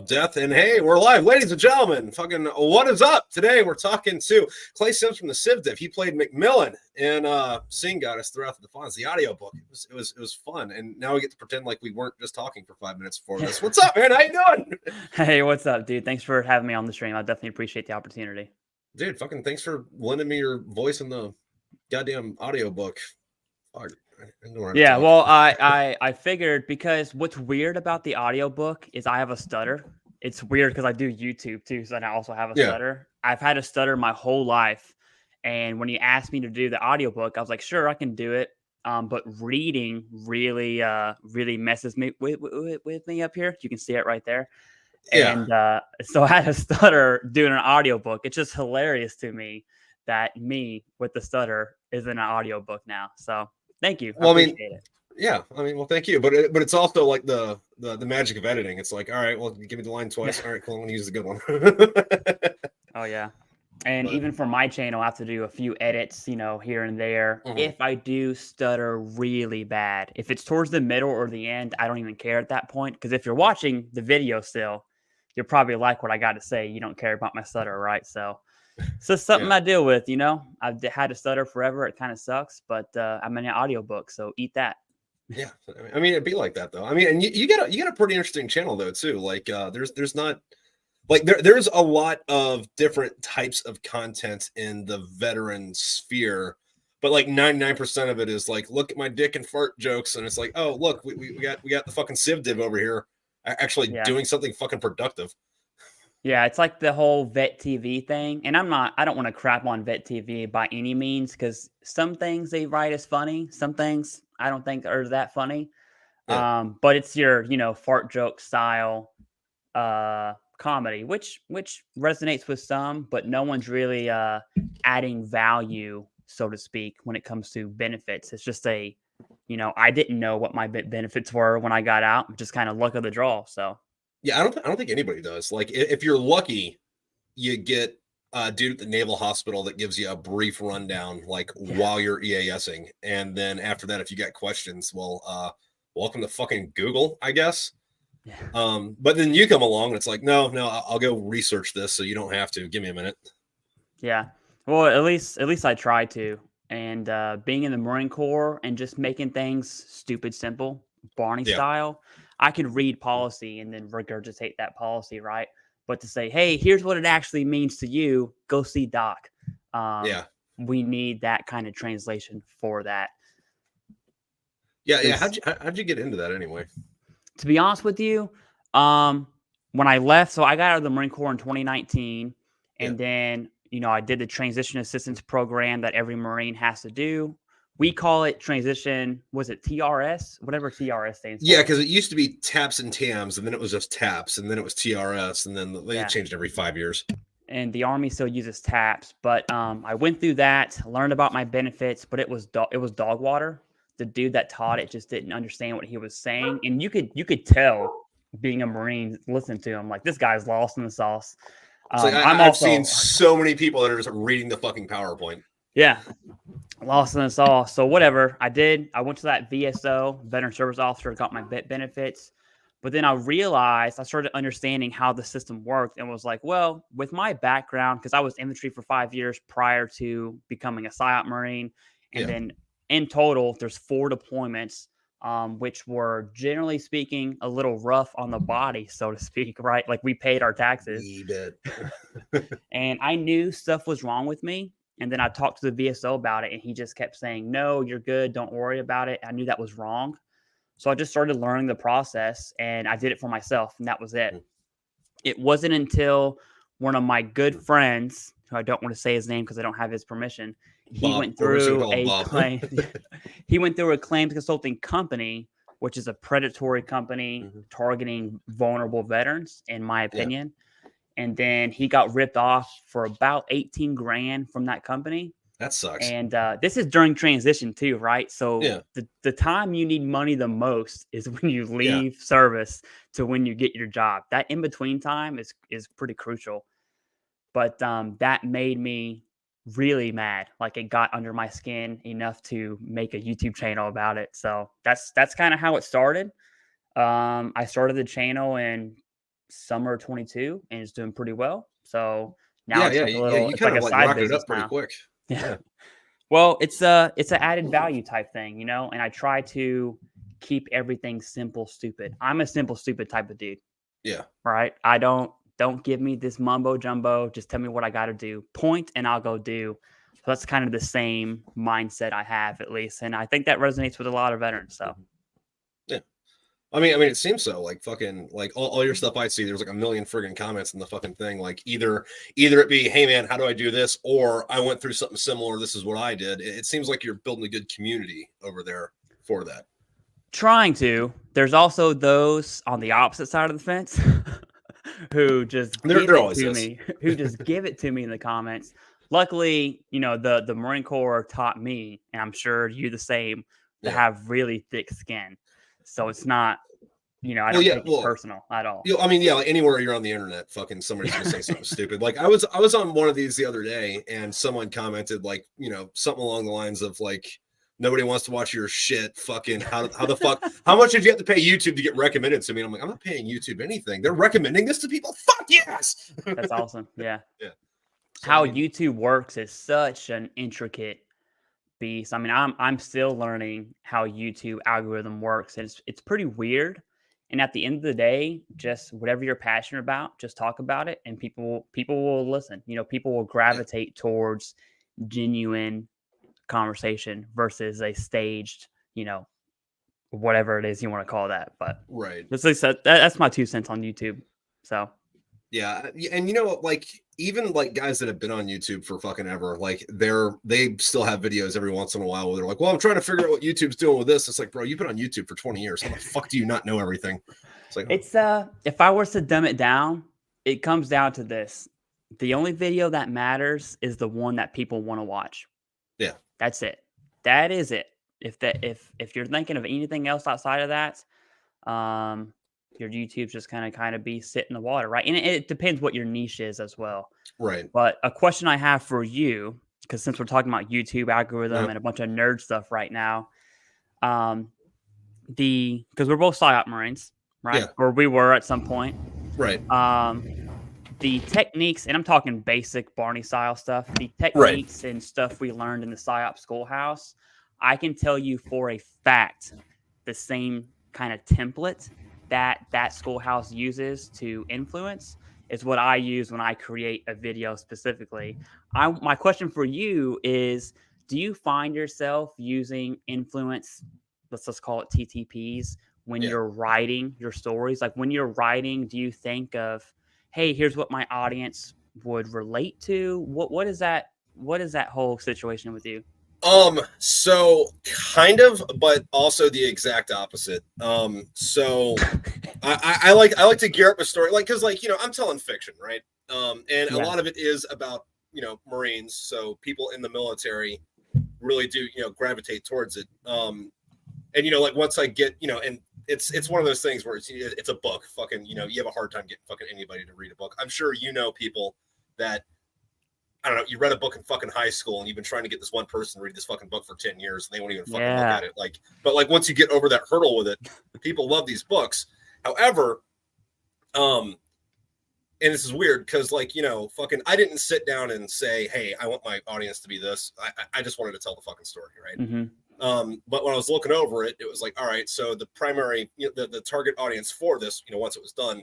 death. And hey, we're live, ladies and gentlemen. Fucking what is up? Today we're talking to Clay Sims from the CivDiv. He played Macmillan in Sing Goddess throughout the Defines, the audiobook. It was fun. And now we get to pretend like we weren't just talking for 5 minutes before this. What's up, man? How you doing? Hey, what's up, dude? Thanks for having me on the stream. I definitely appreciate the opportunity. Dude, fucking thanks for lending me your voice in the goddamn audiobook. Yeah, well, I figured, because what's weird about the audiobook is I have a stutter. It's weird because I do YouTube too, so I also have a stutter. I've had a stutter my whole life, and when you asked me to do the audiobook, I was like, sure, I can do it. But reading really messes me with me up here. You can see it right there. And so I had a stutter doing an audiobook. It's just hilarious to me that me with the stutter is in an audiobook now. So thank you. Well, I appreciate it. Yeah, well, thank you. But it's also like the magic of editing. It's like, all right, well, give me the line twice. All right, cool. I'm gonna use the good one. Oh yeah. And even for my channel, I have to do a few edits, here and there. If I do stutter really bad, if it's towards the middle or the end, I don't even care at that point. Because if you're watching the video still, you'll probably like what I got to say. You don't care about my stutter, right? So it's something I deal with, I've had a stutter forever. It kind of sucks, but I'm in an audiobook, so eat that. Yeah, I mean, it'd be like that though. I mean, and you got a pretty interesting channel though too. Like, there's not like there's a lot of different types of content in the veteran sphere, but like 99% of it is like, look at my dick and fart jokes, and it's like, oh look, we got the fucking CivDiv over here actually doing something fucking productive. Yeah, it's like the whole Vet TV thing. And I don't want to crap on Vet TV by any means, because some things they write is funny. Some things I don't think are that funny. But it's your, fart joke style comedy, which resonates with some, but no one's really adding value, so to speak, when it comes to benefits. It's just I didn't know what my benefits were when I got out. Just kind of luck of the draw. So yeah, I don't think anybody does. Like, if you're lucky, you get a dude at the Naval Hospital that gives you a brief rundown, like while you're EASing, and then after that, if you got questions, well, welcome to fucking Google, I guess. Yeah. But then you come along and it's like, no, I'll go research this, so you don't have to. Give me a minute. Yeah, well, at least I try to. And being in the Marine Corps and just making things stupid simple, Barney style, I could read policy and then regurgitate that policy, right? But to say, hey, here's what it actually means to you, go see Doc. We need that kind of translation for that. Yeah. How'd you get into that anyway? To be honest with you, when I left, so I got out of the Marine Corps in 2019, and then I did the transition assistance program that every Marine has to do. We call it transition. Was it TRS? Whatever TRS stands for. Yeah, because it used to be TAPS and TAMS, and then it was just TAPS, and then it was TRS, and then they changed every 5 years. And the Army still uses TAPS, but I went through that, learned about my benefits, but it was dog water. The dude that taught it just didn't understand what he was saying, and you could tell, being a Marine, listen to him, like, this guy's lost in the sauce. Like, I've seen so many people that are just reading the fucking PowerPoint. Yeah, lost in the sauce. So whatever I did, I went to that VSO, Veteran Service Officer, got my benefits. But then I started understanding how the system worked, and was like, well, with my background, because I was infantry for 5 years prior to becoming a PSYOP Marine, and then in total, there's 4 deployments, which were, generally speaking, a little rough on the body, so to speak, right? Like, we paid our taxes. And I knew stuff was wrong with me. And then I talked to the VSO about it, and he just kept saying, no, you're good. Don't worry about it. I knew that was wrong. So I just started learning the process, and I did it for myself, and that was it. It wasn't until one of my good friends, who I don't want to say his name because I don't have his permission, he went through a claims consulting company, which is a predatory company targeting vulnerable veterans, in my opinion. And then he got ripped off for about 18 grand from that company. That sucks. And this is during transition too, right? So the time you need money the most is when you leave service to when you get your job. That in between time is pretty crucial. But that made me really mad. Like, it got under my skin enough to make a YouTube channel about it. So that's kind of how it started. I started the channel in summer 22 and it's doing pretty well. So now Yeah, it's yeah, like a yeah. little, You it's kind like of a like side rocketed business up pretty now. quick. Yeah. Yeah, Well, it's a added value type thing, and I try to keep everything simple, stupid. I'm a simple, stupid type of dude, yeah. right? I don't give me this mumbo jumbo. Just tell me what I got to do. Point and I'll go do. So that's kind of the same mindset I have, at least, and I think that resonates with a lot of veterans. So Yeah. I mean, it seems so. Like fucking, like all your stuff I see, there's like a million friggin' comments in the fucking thing. Like either it be, hey man, how do I do this, or I went through something similar. This is what I did. It seems like you're building a good community over there for that. trying to. There's also those on the opposite side of the fence who just give There it always to is. me, who just give it to me in the comments. Luckily, the Marine Corps taught me, and I'm sure you the same, to Yeah. have really thick skin. So it's not, I Well, don't yeah. take it Well, personal at all. I mean, yeah. Like anywhere you're on the internet, fucking somebody's gonna say something stupid. Like I was on one of these the other day, and someone commented like, something along the lines of like, nobody wants to watch your shit. Fucking how the fuck? How much did you have to pay YouTube to get recommended to me? And I'm like, I'm not paying YouTube anything. They're recommending this to people. Fuck yes. That's awesome. Yeah. Yeah. So I How mean, YouTube works is such an intricate beast. I mean, I'm still learning how YouTube algorithm works, and it's pretty weird. And at the end of the day, just whatever you're passionate about, just talk about it, and people will listen. People will yeah, gravitate towards genuine conversation versus a staged, whatever it is you want to call that. But right. that's my 2 cents on YouTube. So Yeah, and like even like guys that have been on YouTube for fucking ever, like they still have videos every once in a while where they're like, "Well, I'm trying to figure out what YouTube's doing with this." It's like, bro, you've been on YouTube for 20 years. How the fuck do you not know everything? It's like, oh, it's if I was to dumb it down, it comes down to this. The only video that matters is the one that people want to watch. yeah, That's it. That is it. If you're thinking of anything else outside of that, um, your YouTube's just kind of be sit in the water, right? And it depends what your niche is as well. right. But a question I have for you, because since we're talking about YouTube algorithm No, and a bunch of nerd stuff right now, um, because we're both PsyOp Marines, right? yeah, Or we were at some point. right, Um, the techniques, and I'm talking basic Barney style stuff, the right. techniques and stuff we learned in the PsyOp schoolhouse, I can tell you for a fact the same kind of template that schoolhouse uses to influence is what I use when I create a video specifically. My question for you is, do you find yourself using influence, let's just call it TTPs, when Yeah. you're writing your stories? Like when you're writing, do you think of, hey, here's what my audience would relate to? What is that? What is that whole situation with you? So kind of, but also the exact opposite. So I like to gear up a story, like because like I'm telling fiction, right? And a Yeah. lot of it is about Marines, so people in the military really do gravitate towards it. And like once I get and it's one of those things where it's a book, fucking you have a hard time getting fucking anybody to read a book. I'm sure people that I don't know, you read a book in fucking high school and you've been trying to get this one person to read this fucking book for 10 years and they won't even fucking look Yeah. at it. But once you get over that hurdle with it, people love these books. However, and this is weird because fucking I didn't sit down and say, hey, I want my audience to be this. I just wanted to tell the fucking story, right? Mm-hmm. But when I was looking over it, it was like, all right, so the primary, the target audience for this, once it was done,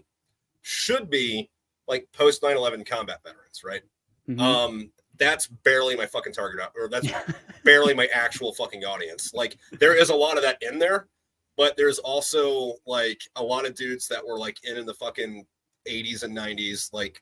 should be like post 9/11 combat veterans, right? Mm-hmm. That's barely my fucking target, or that's barely my actual fucking audience. Like there is a lot of that in there, but there's also like a lot of dudes that were like in the fucking 80s and 90s, like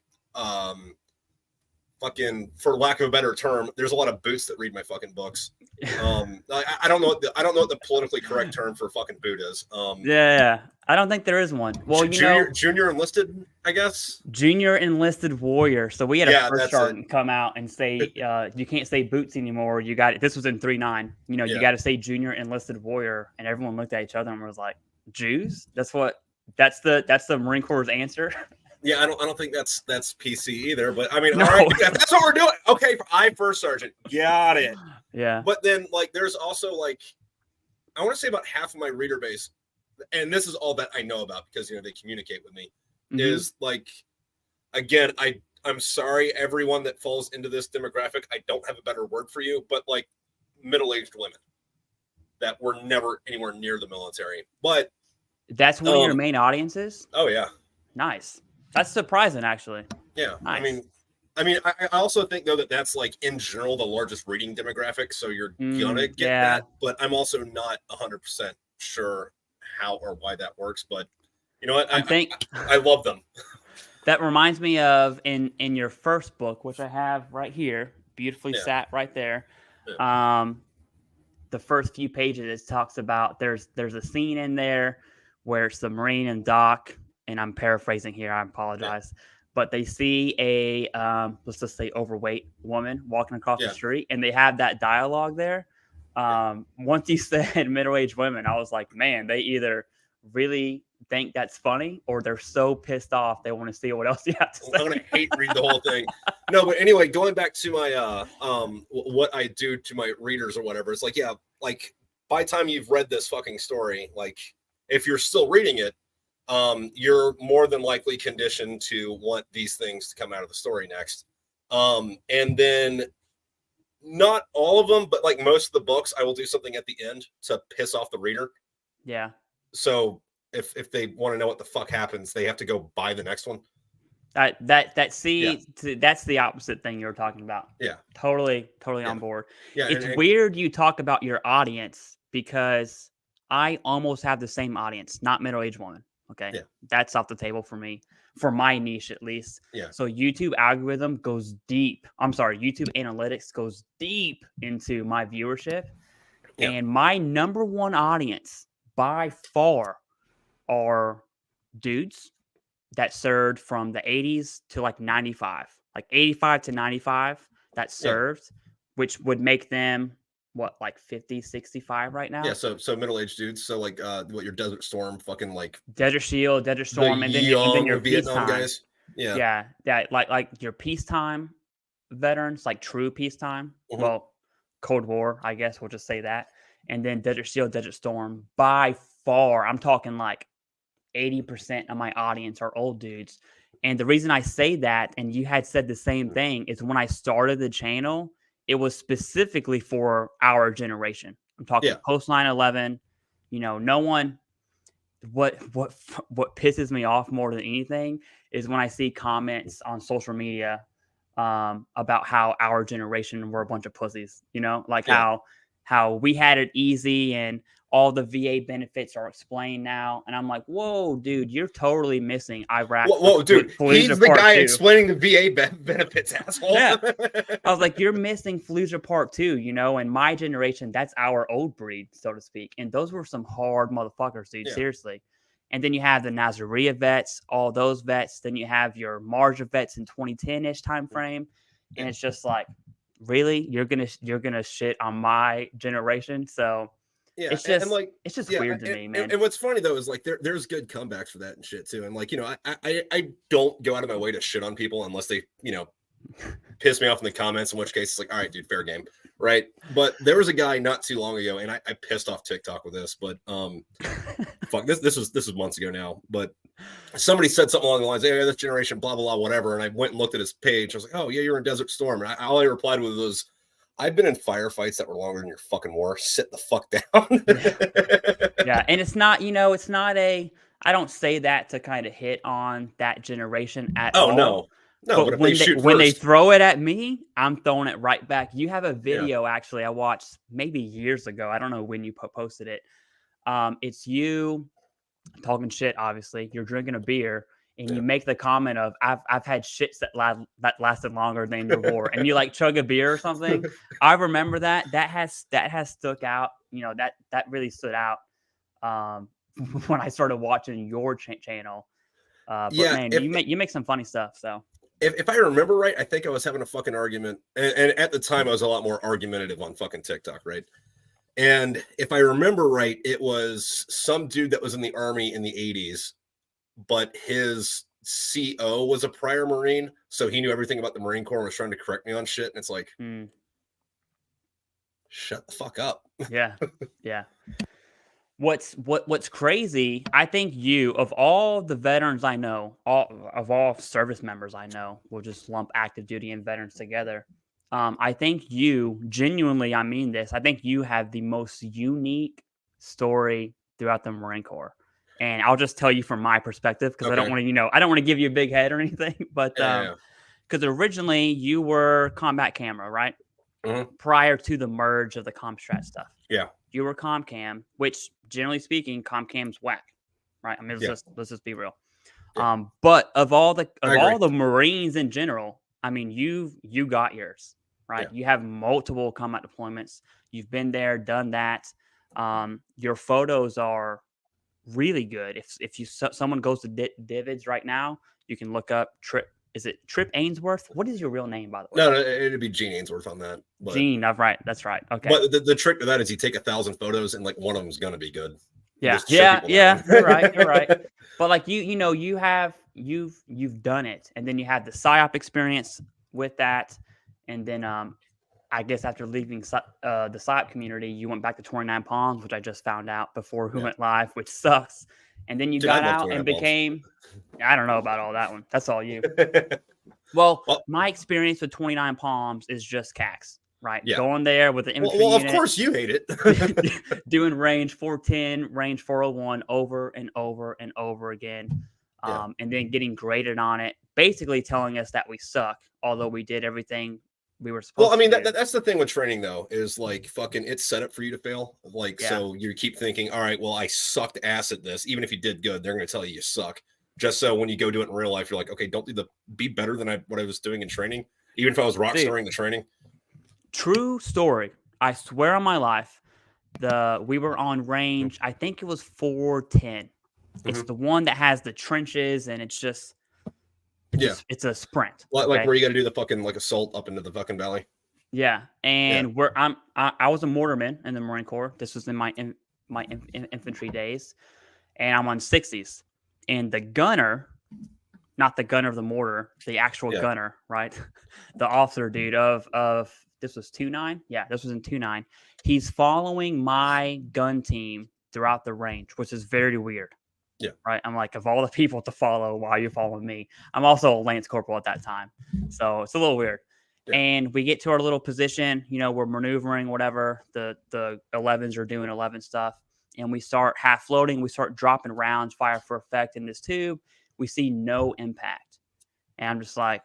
fucking, for lack of a better term, there's a lot of boots that read my fucking books. I don't know what the politically correct term for fucking boot is. Yeah. I don't think there is one. Well, junior enlisted, I guess. junior enlisted warrior. So we had a Yeah, first that's it. sergeant come out and say, you can't say boots anymore. You got it. This was in 3-9. You Yeah. got to say junior enlisted warrior. And everyone looked at each other and was like, Jews? That's the Marine Corps' answer. Yeah, I don't think that's PC either. But I mean, No. all right, if that's what we're doing. Okay, first sergeant, got it. Yeah. But then like, there's also like, I want to say about half of my reader base, and this is all that I know about because they communicate with me. is like, again, I'm sorry, everyone that falls into this demographic. I don't have a better word for you, but like middle-aged women that were never anywhere near the military. But that's one of your main audiences. Oh yeah, nice. That's surprising, actually. Yeah, nice. I also think though that that's like in general the largest reading demographic, so you're gonna get yeah. that. But I'm also not 100% sure how or why that works. But you know what? I love them. That reminds me of in your first book, which I have right here, beautifully sat right there. The first few pages, it talks about there's a scene in there where it's the Marine and Doc, and I'm paraphrasing here, I apologize, but they see a let's just say overweight woman walking across the street, and they have that dialogue there. Once you said middle-aged women, I was like, man, they either really think that's funny or they're so pissed off they want to see what else you have to say. I'm gonna hate read the whole thing. No, but anyway, going back to my what I do to my readers or whatever, it's like, yeah, like by the time you've read this fucking story, like if you're still reading it, you're more than likely conditioned to want these things to come out of the story next. And then not all of them, but like most of the books, I will do something at the end to piss off the reader. Yeah. So if they want to know what the fuck happens, they have to go buy the next one. That's the opposite thing you were talking about. Yeah. Totally on board. Yeah. It's weird you talk about your audience because I almost have the same audience, not middle-aged woman. Okay. Yeah. That's off the table for me, for my niche at least. Yeah. So YouTube algorithm goes deep. I'm sorry, YouTube analytics goes deep into my viewership. Yeah. And my number one audience by far are dudes that served from the 80s to like 95, like 85 to 95 that served, which would make them what, like 50, 65 right now? Yeah, so middle-aged dudes. So like what your Desert Storm, fucking like Desert Shield, Desert Storm, and then your Vietnam peacetime guys. Yeah. Yeah, like your peacetime veterans, like true peacetime. Mm-hmm. Well, Cold War, I guess we'll just say that. And then Desert Shield, Desert Storm, by far, I'm talking like 80% of my audience are old dudes. And the reason I say that, and you had said the same thing, is when I started the channel, it was specifically for our generation. I'm talking post 9/11. You know, no one. What pisses me off more than anything is when I see comments on social media about how our generation were a bunch of pussies. You know, like how we had it easy and all the VA benefits are explained now. And I'm like, whoa, dude, you're totally missing Iraq. Whoa, dude, he's the guy explaining the VA benefits, asshole. Yeah. I was like, you're missing Fallujah Part 2, you know, and my generation, that's our old breed, so to speak. And those were some hard motherfuckers, dude, seriously. And then you have the Nasiriyah vets, all those vets. Then you have your Marja vets in 2010-ish time frame. And it's just like, really? You're gonna shit on my generation? So it's just weird to me, man. And what's funny though is like there's good comebacks for that and shit too. And like, you know, I don't go out of my way to shit on people unless they, you know, piss me off in the comments, in which case it's like, all right, dude, fair game. Right. But there was a guy not too long ago, and I pissed off TikTok with this, but fuck, this was months ago now. But somebody said something along the lines, hey, this generation, blah, blah, blah, whatever. And I went and looked at his page. I was like, oh yeah, you're in Desert Storm. And all I replied with was, I've been in firefights that were longer than your fucking war. Sit the fuck down. Yeah. And it's not, you know, I don't say that to kind of hit on that generation at all. No. No, but when they throw it at me, I'm throwing it right back. You have a video actually I watched maybe years ago. I don't know when you posted it. It's you talking shit. Obviously, you're drinking a beer and you make the comment of I've had shits that lasted longer than your war, and you like chug a beer or something. I remember that. That has stuck out. You know, that really stood out when I started watching your channel. But man, you make some funny stuff. So. If I remember right, I think I was having a fucking argument. And at the time, I was a lot more argumentative on fucking TikTok, right? And if I remember right, it was some dude that was in the Army in the 80s, but his CO was a prior Marine. So he knew everything about the Marine Corps and was trying to correct me on shit. And it's like, shut the fuck up. Yeah. Yeah. What's crazy, I think you, of all the veterans I know, all service members I know, we'll just lump active duty and veterans together. I think you genuinely, I mean this, I think you have the most unique story throughout the Marine Corps. And I'll just tell you from my perspective, because I don't Okay. want to, I don't want to give you a big head or anything, but Yeah. because originally you were combat camera, right? Mhm. Prior to the merge of the Comstrat stuff. Yeah. You were Comcam, which generally speaking, Comcam's whack, right? I mean, Yeah. let's just be real. Yeah. But of all I agree. the Marines in general, I mean, you got yours, right? Yeah. You have multiple combat deployments. You've been there, done that. Your photos are really good. If someone goes to Divids right now, you can look up Trip. Is it Trip Ainsworth? What is your real name, by the way? No, it'd be Gene Ainsworth on that. But Gene. That's right. That's right. Okay. the trick to that is you take 1,000 photos and like one of them's gonna be good. Yeah, Just show people that you're one. right, you're right. But like you've done it, and then you had the psyop experience with that, and then I guess after leaving the psyop community, you went back to 29 Palms, which I just found out before we Yeah. went live, which sucks. And then you Dude, I got love out 29 and Palms. became, I don't know about all that one. That's all you. Well, my experience with 29 Palms is just CAX. Right, Yeah. going there with the infantry Well, of unit, course you hate it. doing range 410, range 401 over and over and over again, Yeah. and then getting graded on it, basically telling us that we suck, although we did everything we were supposed Well, I mean, to do. that's the thing with training, though, is like fucking it's set up for you to fail. Like, Yeah. so you keep thinking, all right, well, I sucked ass at this. Even if you did good, they're going to tell you suck. Just so when you go do it in real life, you're like, okay, don't be better than what I was doing in training, even if I was rock starring the training. True story. I swear on my life, we were on range. I think it was 410. It's the one that has the trenches, and it's just it's a sprint. Like where you got to do the fucking like assault up into the fucking valley. Yeah, and I was a mortarman in the Marine Corps. This was in my infantry days, and I'm on 60s, and the gunner, not the gunner of the mortar, the actual gunner, right? The officer dude of this was 2-9. Yeah, this was in 2-9. He's following my gun team throughout the range, which is very weird. Yeah. Right. I'm like, of all the people to follow, why are you following me? I'm also a Lance Corporal at that time. So it's a little weird. Yeah. And we get to our little position, we're maneuvering, whatever. The 11s are doing 11 stuff. And we start half floating. We start dropping rounds, fire for effect in this tube. We see no impact. And I'm just like,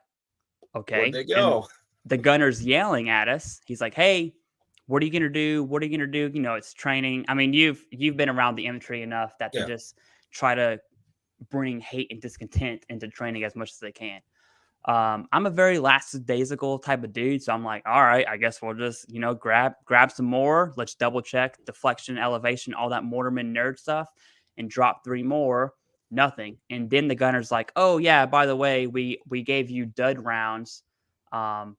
okay. Where'd they go? And the gunner's yelling at us. He's like, hey, what are you going to do? What are you going to do? It's training. I mean, you've been around the infantry enough that they just try to bring hate and discontent into training as much as they can. I'm a very lackadaisical type of dude. So I'm like, all right, I guess we'll just, grab some more. Let's double check deflection, elevation, all that mortarman nerd stuff, and drop 3 more. Nothing. And then the gunner's like, oh yeah, by the way, we gave you dud rounds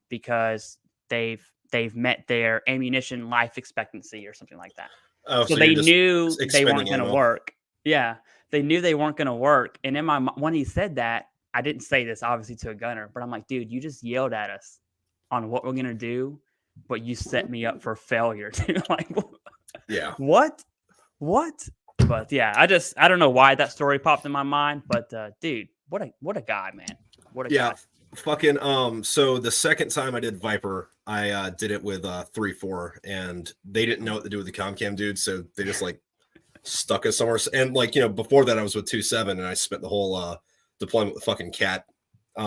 because they've met their ammunition life expectancy or something like that. Oh, so they knew they weren't going to work. Yeah, they knew they weren't going to work. And when he said that, I didn't say this obviously to a gunner, but I'm like, dude, you just yelled at us on what we're going to do, but you set me up for failure. Like, yeah, what? But yeah, I don't know why that story popped in my mind, but dude, what a guy, man. What a guy. Fucking so the second time I did Viper, I did it with 3-4, and they didn't know what to do with the Comcam dude, so they just like stuck us somewhere. And like, before that I was with 2-7, and I spent the whole deployment with fucking Cat.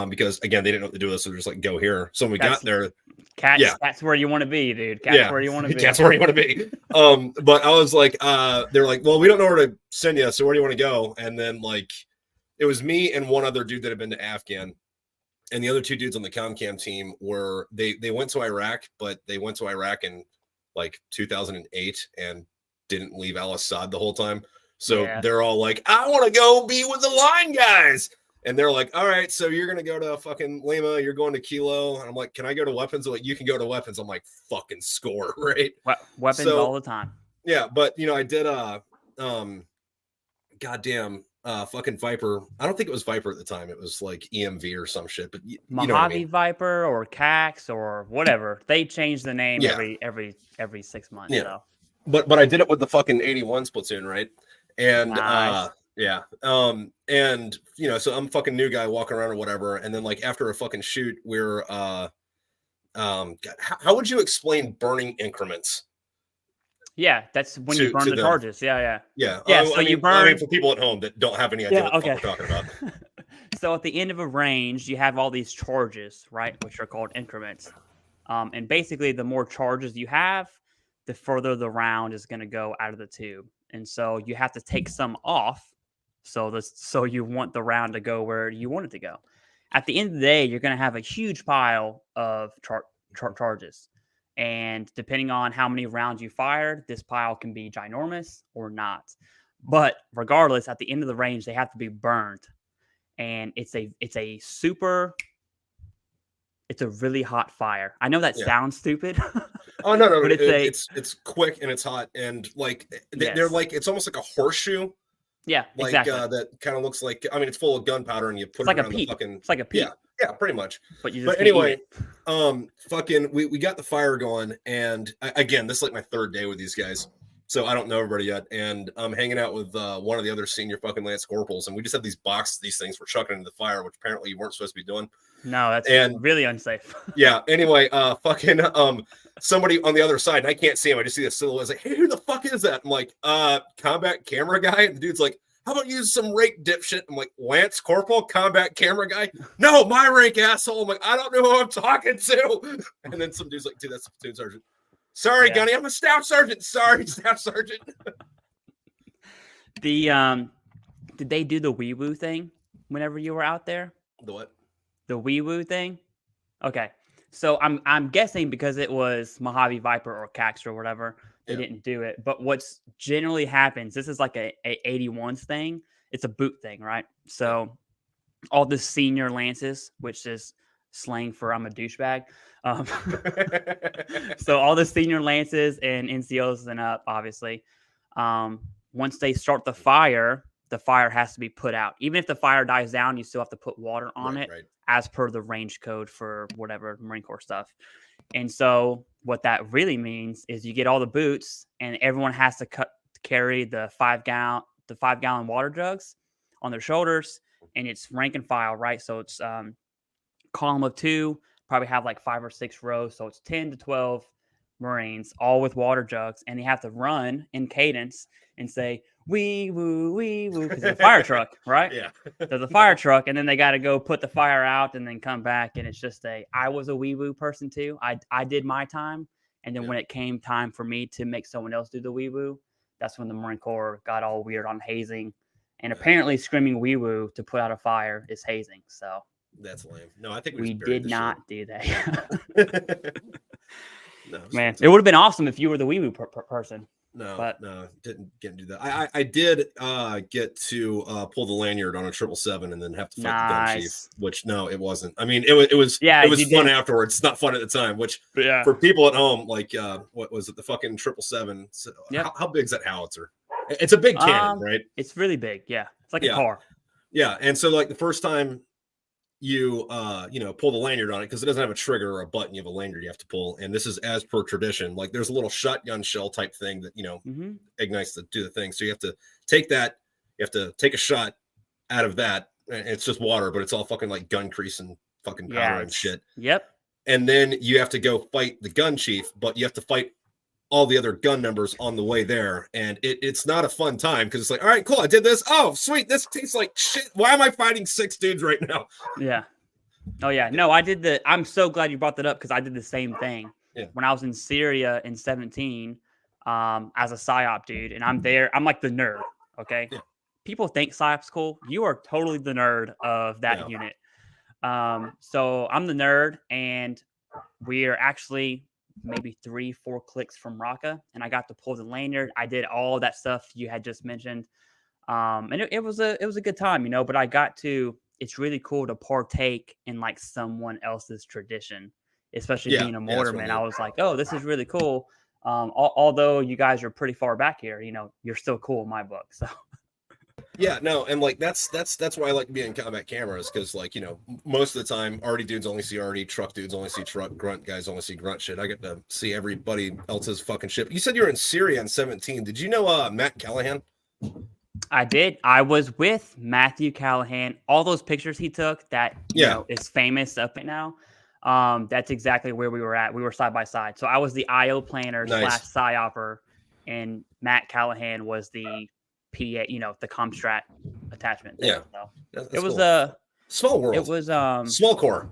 Because again, they didn't know what to do with us, so they're just like, go here. So when we got there, Cat's where you want to be, dude. Cat's where you want to be. Cat's where you want to be. But I was like, they're like, well, we don't know where to send you, so where do you want to go? And then like, it was me and one other dude that had been to Afghan, and the other 2 dudes on the Comcam team were they went to Iraq, but they went to Iraq in like 2008 and didn't leave Al-Assad the whole time. So they're all like, I want to go be with the line guys. And they're like, all right, so you're going to go to fucking Lima. You're going to Kilo. And I'm like, can I go to weapons? They're like, you can go to weapons. I'm like, fucking score, right? Weapons all the time. Yeah, but, I did goddamn fucking Viper. I don't think it was Viper at the time. It was like EMV or some shit. But Mojave know what I mean. Viper or CAX or whatever. They change the name every 6 months. Yeah. So. but I did it with the fucking 81 platoon, right? And Nice. yeah. And you know, so I'm a fucking new guy walking around or whatever, and then like after a fucking shoot, we're God, how would you explain burning increments Yeah, that's when you burn to the them? charges. Yeah. Yeah. Yeah, so I you mean, I mean, burn. for people at home that don't have any idea Yeah, what the fuck okay. we're talking about. So at the end of a range, you have all these charges, right, which are called increments. And basically, the more charges you have, the further the round is going to go out of the tube. And so you have to take some off. So you want the round to go where you want it to go. At the end of the day, you're going to have a huge pile of charges. And depending on how many rounds you fired, this pile can be ginormous or not. But regardless, at the end of the range, they have to be burned. And it's a really hot fire. I know that Yeah. sounds stupid. Oh no, But it's quick and it's hot and like they're yes. like it's almost like a horseshoe. Yeah, Like exactly. that kind of looks like, I mean, it's full of gunpowder and you put It's it like a around the peep. fucking It's like a peep, yeah, pretty much. but you just But can't eat anyway, it. fucking we got the fire going, and again, this is like my third day with these guys, so I don't know everybody yet, and I'm hanging out with one of the other senior fucking lance corporals, and we just have these things we're chucking into the fire, which apparently you weren't supposed to be doing. No, that's And really unsafe. yeah, anyway, fucking somebody on the other side, and I can't see him, I just see a silhouette. It's like, hey, who the fuck is that? I'm like, combat camera guy. And the dude's like, how about use some rake, dipshit? I'm like, Lance Corporal, combat camera guy. No, my rank, asshole. I'm like, I don't know who I'm talking to. And then some dude's like, dude, that's the platoon sergeant. Sorry, Yeah. Gunny, I'm a staff sergeant. Sorry, staff sergeant. Did they do the wee woo thing whenever you were out there? The what? The wee woo thing? Okay. So I'm guessing because it was Mojave Viper or Cax or whatever, they didn't do it. But what's generally happens, this is like a 81s thing. It's a boot thing, right? So all the senior lances, which is slang for I'm a douchebag. So all the senior lances and NCOs and up, obviously, once they start the fire has to be put out. Even if the fire dies down, you still have to put water on it as per the range code for whatever Marine Corps stuff. And so what that really means is you get all the boots and everyone has to carry the 5-gallon water jugs on their shoulders, and it's rank and file, right? So it's column of 2, probably have like 5 or 6 rows. So it's 10 to 12 Marines, all with water jugs, and they have to run in cadence and say, wee woo, because it's a fire truck, right? Yeah. There's a fire truck, and then they got to go put the fire out and then come back. And it's just I was a wee woo person too. I did my time. And then when it came time for me to make someone else do the wee woo, that's when the Marine Corps got all weird on hazing. And apparently screaming wee woo to put out a fire is hazing. So that's lame. No, I think we did not do that. No, man, it would have been awesome if you were the wee woo person. No, didn't get to do that. I did get to pull the lanyard on a 777 and then have to fight the gun chief, which no, it wasn't. I mean, it was fun afterwards. It's not fun at the time, which for people at home, like what was it, the fucking 777? So how big is that howitzer? It's a big cannon, right? It's really big. Yeah, it's like a car. Yeah, and so like the first time you pull the lanyard on it, because it doesn't have a trigger or a button, you have a lanyard you have to pull, and this is as per tradition. Like there's a little shotgun shell type thing that ignites to do the thing, so you have to take that, you have to take a shot out of that, and it's just water, but it's all fucking like gun crease and fucking powder and shit. And then you have to go fight the gun chief, but you have to fight all the other gun members on the way there, and it's not a fun time because it's like, all right, cool, I did this. Oh, sweet, this tastes like shit. Why am I fighting 6 dudes right now? Yeah. Oh yeah. No, I did I'm so glad you brought that up because I did the same thing when I was in Syria in 17 as a PSYOP dude, and I'm there. I'm like the nerd. Okay. Yeah. People think PSYOP's cool. You are totally the nerd of that unit. So I'm the nerd, and we're actually maybe 3-4 clicks from Raqqa, and I got to pull the lanyard. I did all that stuff you had just mentioned, and it was a good time, but I got to. It's really cool to partake in like someone else's tradition, especially being a mortarman. I was like, oh, this is really cool. Although you guys are pretty far back here, you're still cool in my book. So Yeah, no, and like that's why I like being in combat cameras, because like, most of the time arty dudes only see arty, truck dudes only see truck, grunt guys only see grunt shit. I get to see everybody else's fucking shit. You said you were in Syria in 17. Did you know Matt Callahan? I did. I was with Matthew Callahan. All those pictures he took that Yeah. is famous up right now. That's exactly where we were at. We were side by side. So I was the IO planner / Nice. psyoper, and Matt Callahan was the PA, the Comstrat attachment there. Yeah. So That's it was cool. Small world. It was small core.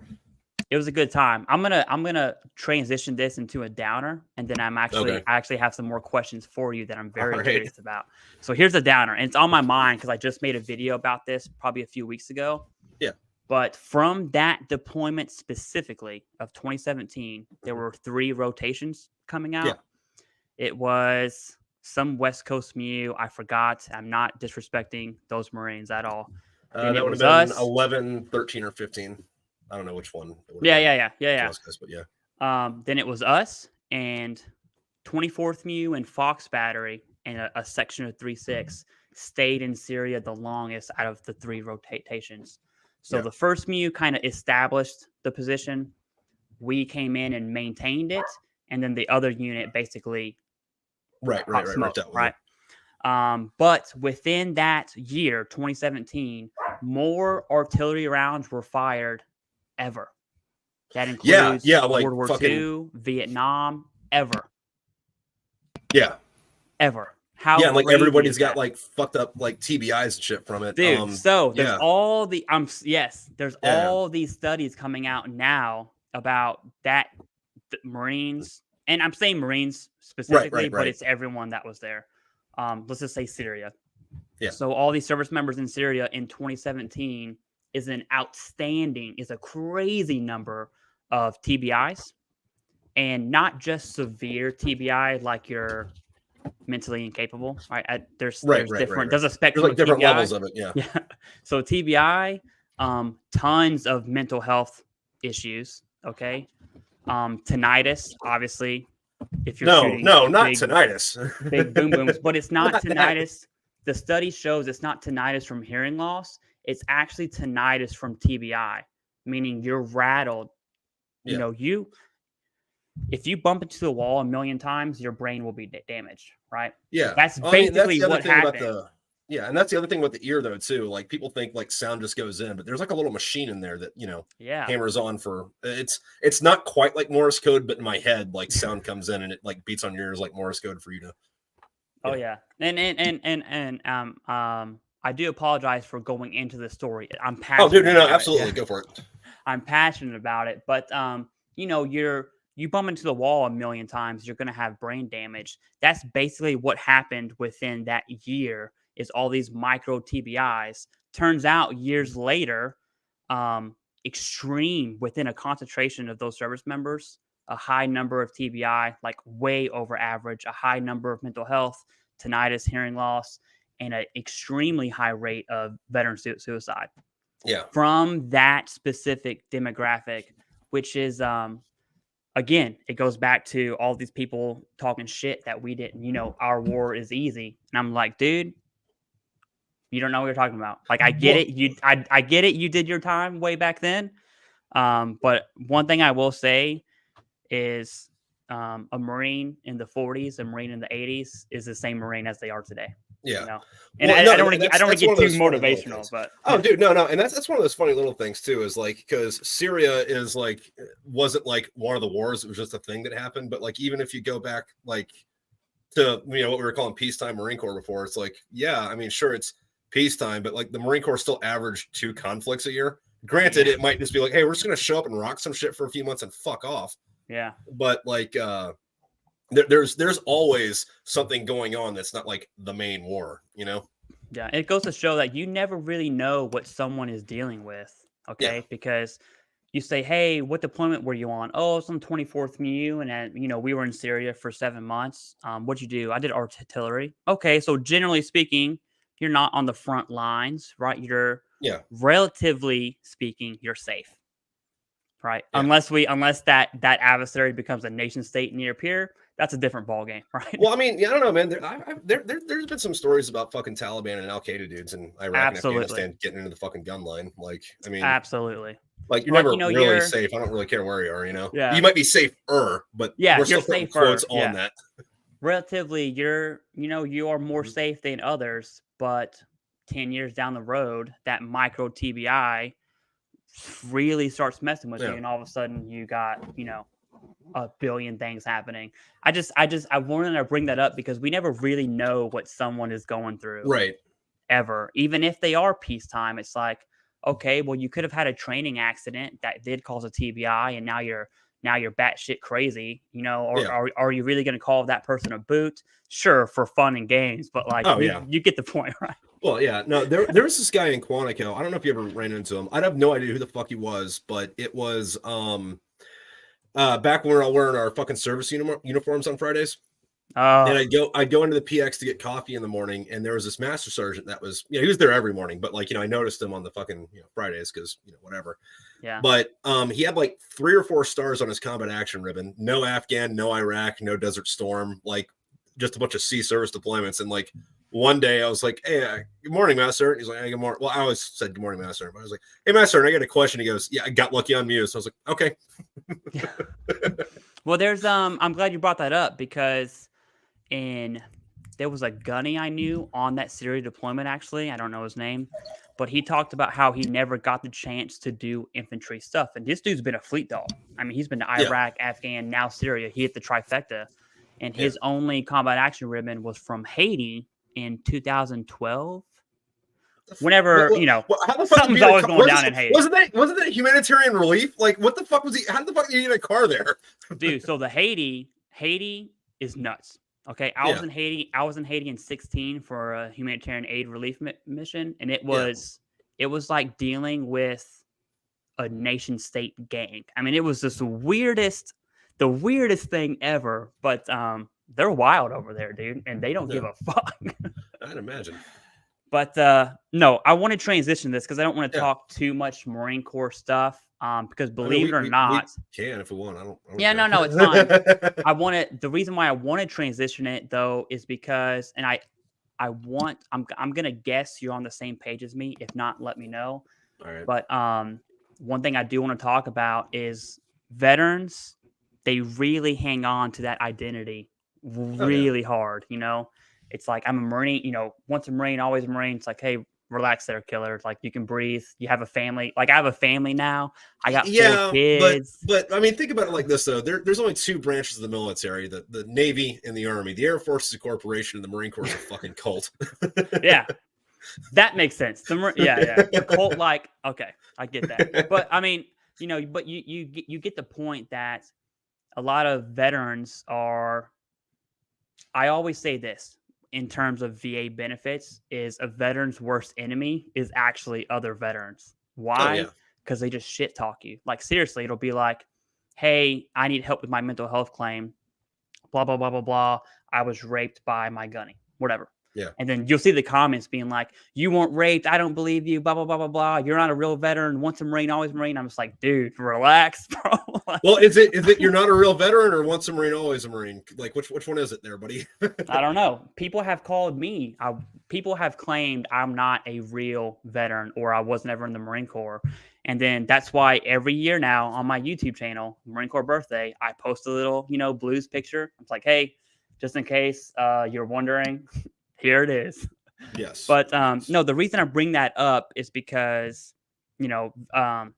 It was a good time. I'm gonna transition this into a downer, and then I actually have some more questions for you that I'm very curious about. So here's a downer, and it's on my mind because I just made a video about this probably a few weeks ago. Yeah. But from that deployment specifically of 2017, there were 3 rotations coming out. Yeah. It was some West Coast MEU. I forgot. I'm not disrespecting those Marines at all. That would have been 11, 13, or 15. I don't know which one. Yeah. But yeah. Then it was us and 24th MEU and Fox Battery and a section of 3-6 stayed in Syria the longest out of the 3 rotations. So the first MEU kind of established the position. We came in and maintained it, and then the other unit basically right. But within that year, 2017, more artillery rounds were fired ever. That includes like World War II, Vietnam, ever. Yeah. Ever. How like everybody's got like fucked up like TBIs and shit from it. Dude, so there's all the there's all these studies coming out now about that Marines, and I'm saying Marines specifically, but it's everyone that was there. Let's just say Syria. Yeah. So all these service members in Syria in 2017 is a crazy number of TBIs, and not just severe TBI like you're mentally incapable. Right? There's different. There's a spectrum. There's like different TBI. levels of it. Yeah. So TBI, tons of mental health issues. Okay. Tinnitus, obviously. If you're shooting not tinnitus. Big boom booms, but it's not tinnitus. The study shows it's not tinnitus from hearing loss. It's actually tinnitus from TBI, meaning you're rattled. Yeah. If you bump into the wall a million times, your brain will be damaged, right? Yeah. That's basically what happened. And that's the other thing with the ear, though, too. Like, people think like sound just goes in, but there's like a little machine in there that hammers on for it's not quite like Morse code, but in my head, like sound comes in and it like beats on your ears like Morse code for you to. Oh yeah, and I do apologize for going into the story. I'm passionate. Oh, dude, no, absolutely, go for it. I'm passionate about it, but you bump into the wall a million times, you're going to have brain damage. That's basically what happened within that year. Is all these micro TBIs. Turns out years later, extreme within a concentration of those service members, a high number of TBI, like way over average, a high number of mental health, tinnitus, hearing loss, and an extremely high rate of veteran suicide. Yeah. From that specific demographic, which is, again, it goes back to all these people talking shit that we didn't, our war is easy. And I'm like, dude, you don't know what you're talking about. Like, I get it. I get it. You did your time way back then. But one thing I will say is a Marine in the 40s, a Marine in the 80s is the same Marine as they are today. Yeah. And I don't want to get too motivational, but dude, no. And that's one of those funny little things too, is like, because Syria is like, wasn't like one of the wars. It was just a thing that happened. But like, even if you go back, like to, what we were calling peacetime Marine Corps before, it's like, yeah, I mean, sure, it's peacetime, but like the Marine Corps still averaged 2 conflicts a year. Granted, it might just be like, hey, we're just going to show up and rock some shit for a few months and fuck off. Yeah. But like, there's always something going on that's not like the main war, Yeah. It goes to show that you never really know what someone is dealing with. Okay. Yeah. Because you say, hey, what deployment were you on? Oh, it's on 24th MEU. And we were in Syria for 7 months. What'd you do? I did artillery. Okay. So generally speaking, you're not on the front lines, right? You're relatively speaking, you're safe. Right. Yeah. Unless that adversary becomes a nation state near peer, that's a different ball game, right? Well, I mean, yeah, I don't know, man. There's been some stories about fucking Taliban and Al Qaeda dudes in Iraq and Absolutely. Afghanistan getting into the fucking gun line. Like, I mean, Absolutely. like you're Like, never you know, really you're safe. I don't really care where you are. You know, you yeah. might be safer, but Yeah, we're you're still putting quotes safer. on Yeah. that. Relatively, you are more Mhm. safe than others, but 10 years down the road, that micro TBI really starts messing with you, Yeah, and all of a sudden you got, a billion things happening. I wanted to bring that up because we never really know what someone is going through right. ever. Even if they are peacetime, it's like, okay, well, you could have had a training accident that did cause a TBI, and now you're batshit crazy, or Yeah. are you really going to call that person a boot? Sure, for fun and games, but like Oh you yeah. you get the point, right? Well, yeah. No, there was this guy in Quantico. I don't know if you ever ran into him. I have no idea who the fuck he was, but it was back when we were all wearing our fucking service uniforms on Fridays. And Oh, I'd go into the PX to get coffee in the morning, and there was this master sergeant that was, he was there every morning, but like, I noticed him on the fucking, Fridays because, whatever. yeah. But he had like 3 or 4 stars on his combat action ribbon. No Afghan, no Iraq, no Desert Storm, like just a bunch of sea service deployments. And like one day I was like, "Hey, good morning, Master." And he's like, "Hey, good morning." Well, I always said good morning, Master. But I was like, "Hey, Master," and I got a question. He goes, "Yeah, I got lucky on Muse." So I was like, "Okay." Yeah. Well, I'm glad you brought that up because in there was a gunny I knew on that Syria deployment, actually. I don't know his name, but he talked about how he never got the chance to do infantry stuff. And this dude's been a fleet dog. I mean, he's been to Yeah, Iraq, Afghan, now Syria. He hit the trifecta. And yeah. his only combat action ribbon was from Haiti in 2012. What, Whenever, what, how the fuck did something's you get always a car? going down in Haiti. Wasn't that humanitarian relief? Like, what the fuck was he? How the fuck did you get a car there? Dude, so the Haiti is nuts. Okay, I was Yeah, in Haiti. I was in Haiti in 16 for a humanitarian aid relief mission, and it yeah. was like dealing with a nation state gang. I mean, it was just the weirdest thing ever. But they're wild over there, dude, and they don't give Yeah, a fuck. I'd imagine. But no, I want to transition this because I don't want to Yeah. talk too much Marine Corps stuff. Because I mean, believe it or we not, can if we want. I don't yeah, no, it's fine. care. The reason why I want to transition it though is because, and I'm gonna guess you're on the same page as me. If not, let me know. All right. But one thing I do want to talk about is veterans. They really hang on to that identity Oh yeah. really hard. It's like I'm a Marine. Once a Marine, always a Marine. It's like, hey, relax there, killer. It's like you can breathe. You have a family. Like I have a family now. I got 4 Yeah, but kids. I mean, think about it like this though. There's only 2 branches of the military: the Navy and the Army. The Air Force is a corporation, and the Marine Corps is a fucking cult. Yeah, that makes sense. Yeah. A cult like, okay, I get that. But I mean, but you get the point that a lot of veterans are. I always say this in terms of VA benefits: is a veteran's worst enemy is actually other veterans. Oh Why? yeah, Because they just shit talk you. Like seriously, it'll be like, "Hey, I need help with my mental health claim. Blah blah blah blah blah. I was raped by my gunny. Whatever." yeah. And then you'll see the comments being like, "You weren't raped. I don't believe you. Blah blah blah blah blah. You're not a real veteran. Once a Marine, always a Marine." I'm just like, dude, relax, bro. Like, Well, is it you're not a real veteran, or once a Marine, always a Marine? Like which one is it, there, buddy? I don't know. People have called me. People have claimed I'm not a real veteran or I was never in the Marine Corps. And then that's why every year now on my YouTube channel, Marine Corps birthday, I post a little, blues picture. It's like, hey, just in case you're wondering, here it is. Yes. But Yes. no, the reason I bring that up is because, you know, um,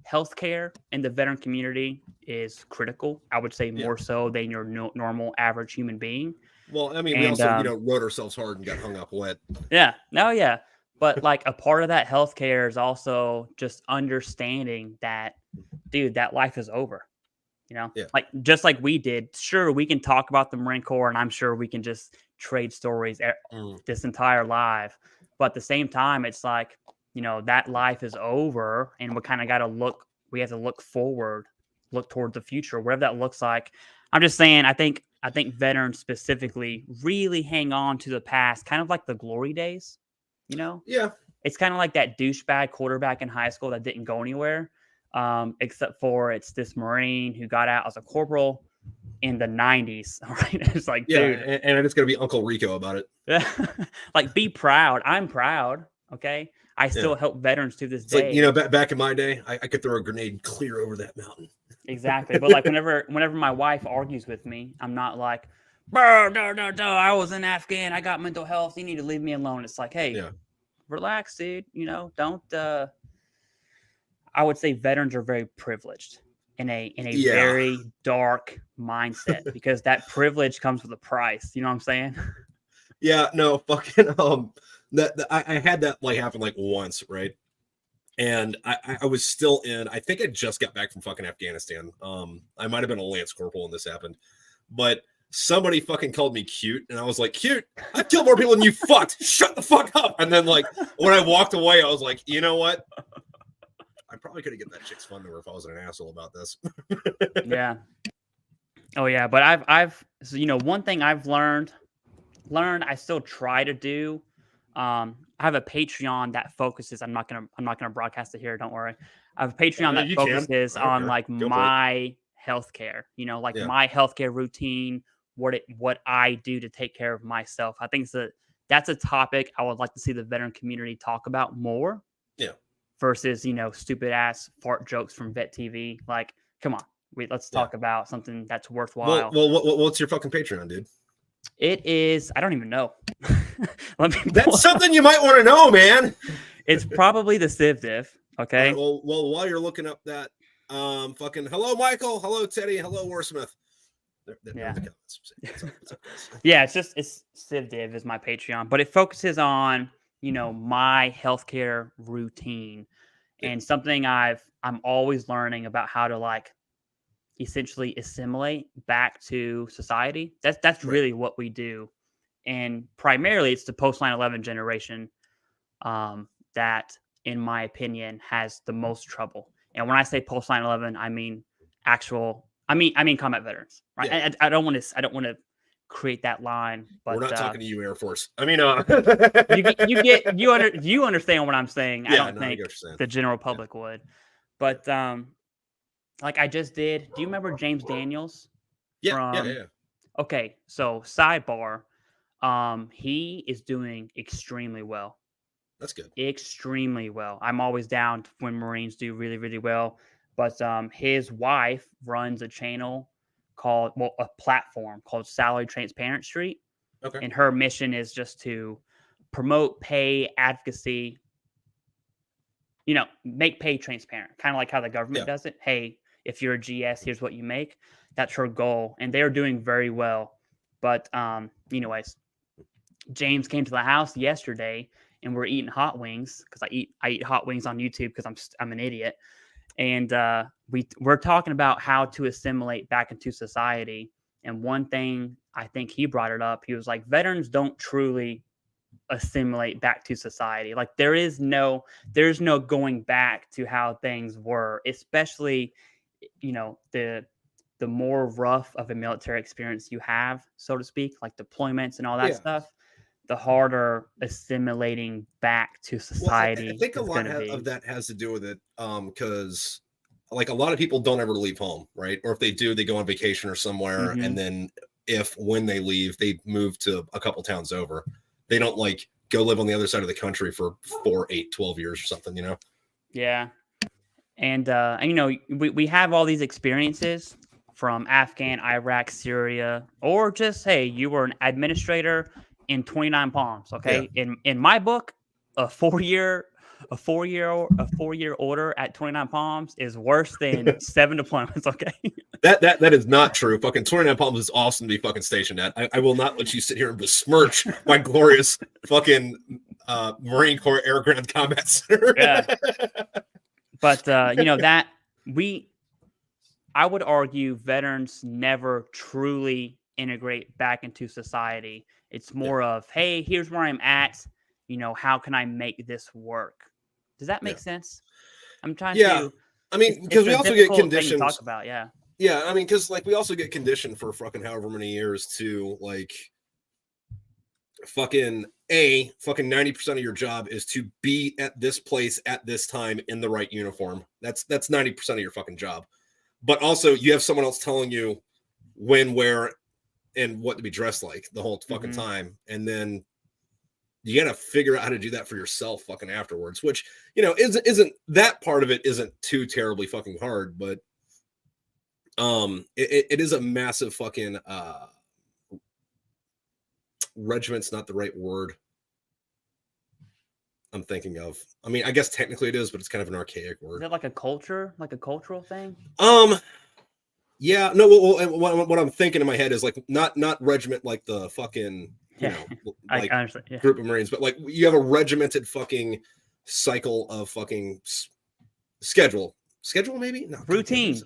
healthcare in the veteran community is critical. I would say Yeah. more so than your normal average human being. Well, I mean, we And also rode ourselves hard and got hung up wet. yeah, no, yeah. But like a part of that healthcare is also just understanding that, dude, that life is over. Yeah. Like just like we did. Sure, we can talk about the Marine Corps, and I'm sure we can just trade stories Mm. this entire life. But at the same time, it's like, that life is over, and we kind of got to look. We have to look forward, look toward the future, whatever that looks like. I'm just saying. I think veterans specifically really hang on to the past, kind of like the glory days. You know, Yeah. it's kind of like that douchebag quarterback in high school that didn't go anywhere, except for it's this Marine who got out as a corporal, in the 90s. Right? It's like, Yeah, dude, and it's gonna be Uncle Rico about it. like, be proud. I'm proud. Okay. I Yeah. still help veterans to this It's like, day. back in my day, I could throw a grenade clear over that mountain. Exactly. But like whenever my wife argues with me, I'm not like, bro, no, no, no, I was in Afghan. I got mental health. You need to leave me alone. It's like, hey, Yeah. relax, dude. Don't I would say veterans are very privileged in a Yeah. very dark mindset because that privilege comes with a price. You know what I'm saying? Yeah, no, fucking I had that like happen like once, right? And I was still in, I think I just got back from fucking Afghanistan. I might have been a Lance Corporal when this happened, but somebody fucking called me cute, and I was like, cute? I've killed more people than you fucked. Shut the fuck up. And then like when I walked away, I was like, you know what? I probably could have get that chick's phone number if I was an asshole about this. Yeah. Oh yeah, but I've so, one thing I've learned I still try to do. I have a Patreon that focuses. I'm not gonna broadcast it here. Don't worry. I have a Patreon that You can. focuses I don't on care. like Go for it. my healthcare. Like Yeah. my healthcare routine, what I do to take care of myself. I think that's a topic I would like to see the veteran community talk about more. Yeah. Versus stupid ass fart jokes from Vet TV. Like, come on, let's talk about something that's worthwhile. What's your fucking Patreon, dude? It is. I don't even know. That's something you might want to know, man. It's probably the CivDiv. Okay. Right, well, while you're looking up that, fucking hello, Michael. Hello, Teddy. Hello, Warsmith. Yeah. What's up, Yeah. It's CivDiv is my Patreon, but it focuses on my healthcare routine and something I'm always learning about how to like essentially assimilate back to society. That's really what we do. And primarily it's the post 9/11 generation that, in my opinion, has the most trouble. And when I say post 9/11, I mean combat veterans, right? Yeah. I don't want to create that line, but we're not talking to you, Air Force. I mean, you understand what I'm saying. Yeah, I don't think I get what the general public would, but like I just did. Do you remember James Daniels? Yeah. Okay, so sidebar. He is doing extremely well. That's good. Extremely well. I'm always down when Marines do really, really well. But his wife runs a a platform called Salary Transparent Street. Okay. And her mission is just to promote pay advocacy, make pay transparent, kind of like how the government does it. Hey, if you're a GS, here's what you make. That's her goal. And they're doing very well. But anyways, James came to the house yesterday and we're eating hot wings because I eat hot wings on YouTube because I'm an idiot. And we're talking about how to assimilate back into society. And one thing I think he brought it up. He was like, veterans don't truly assimilate back to society. Like there's no going back to how things were, especially the more rough of a military experience you have, so to speak, like deployments and all that stuff, the harder assimilating back to society. Well, I think a lot of that has to do with it, because like a lot of people don't ever leave home, right? Or if they do, they go on vacation or somewhere, and then when they leave, they move to a couple towns over. They don't like go live on the other side of the country for 4, 8, 12 years or something, Yeah. And we have all these experiences from Afghan, Iraq, Syria, or just, hey, you were an administrator in 29 Palms. Okay. Yeah. In my book, a 4-year order at 29 Palms is worse than 7 deployments. Okay. That is not true. Fucking 29 Palms is awesome to be fucking stationed at. I will not let you sit here and besmirch my glorious fucking Marine Corps Air Ground Combat Center. Yeah. But I would argue veterans never truly integrate back into society. It's more of, hey, here's where I'm at. How can I make this work? Does that make sense? I'm trying to. I mean, because we also get conditions. Talk about, yeah. Yeah, I mean, because like we also get conditioned for fucking however many years to like fucking 90% of your job is to be at this place at this time in the right uniform. That's 90% of your fucking job. But also you have someone else telling you when, where, and what to be dressed like the whole fucking time. And then you got to figure out how to do that for yourself fucking afterwards, which, you know, isn't that part of it isn't too terribly fucking hard, but it is a massive fucking regiment's not the right word I'm thinking of. I mean, I guess technically it is, but it's kind of an archaic word. Is that like a culture, like a cultural thing? Yeah, no. Well, what I'm thinking in my head is like not regiment like the fucking, you know, like group of Marines, but like you have a regimented fucking cycle of fucking schedule maybe no routine.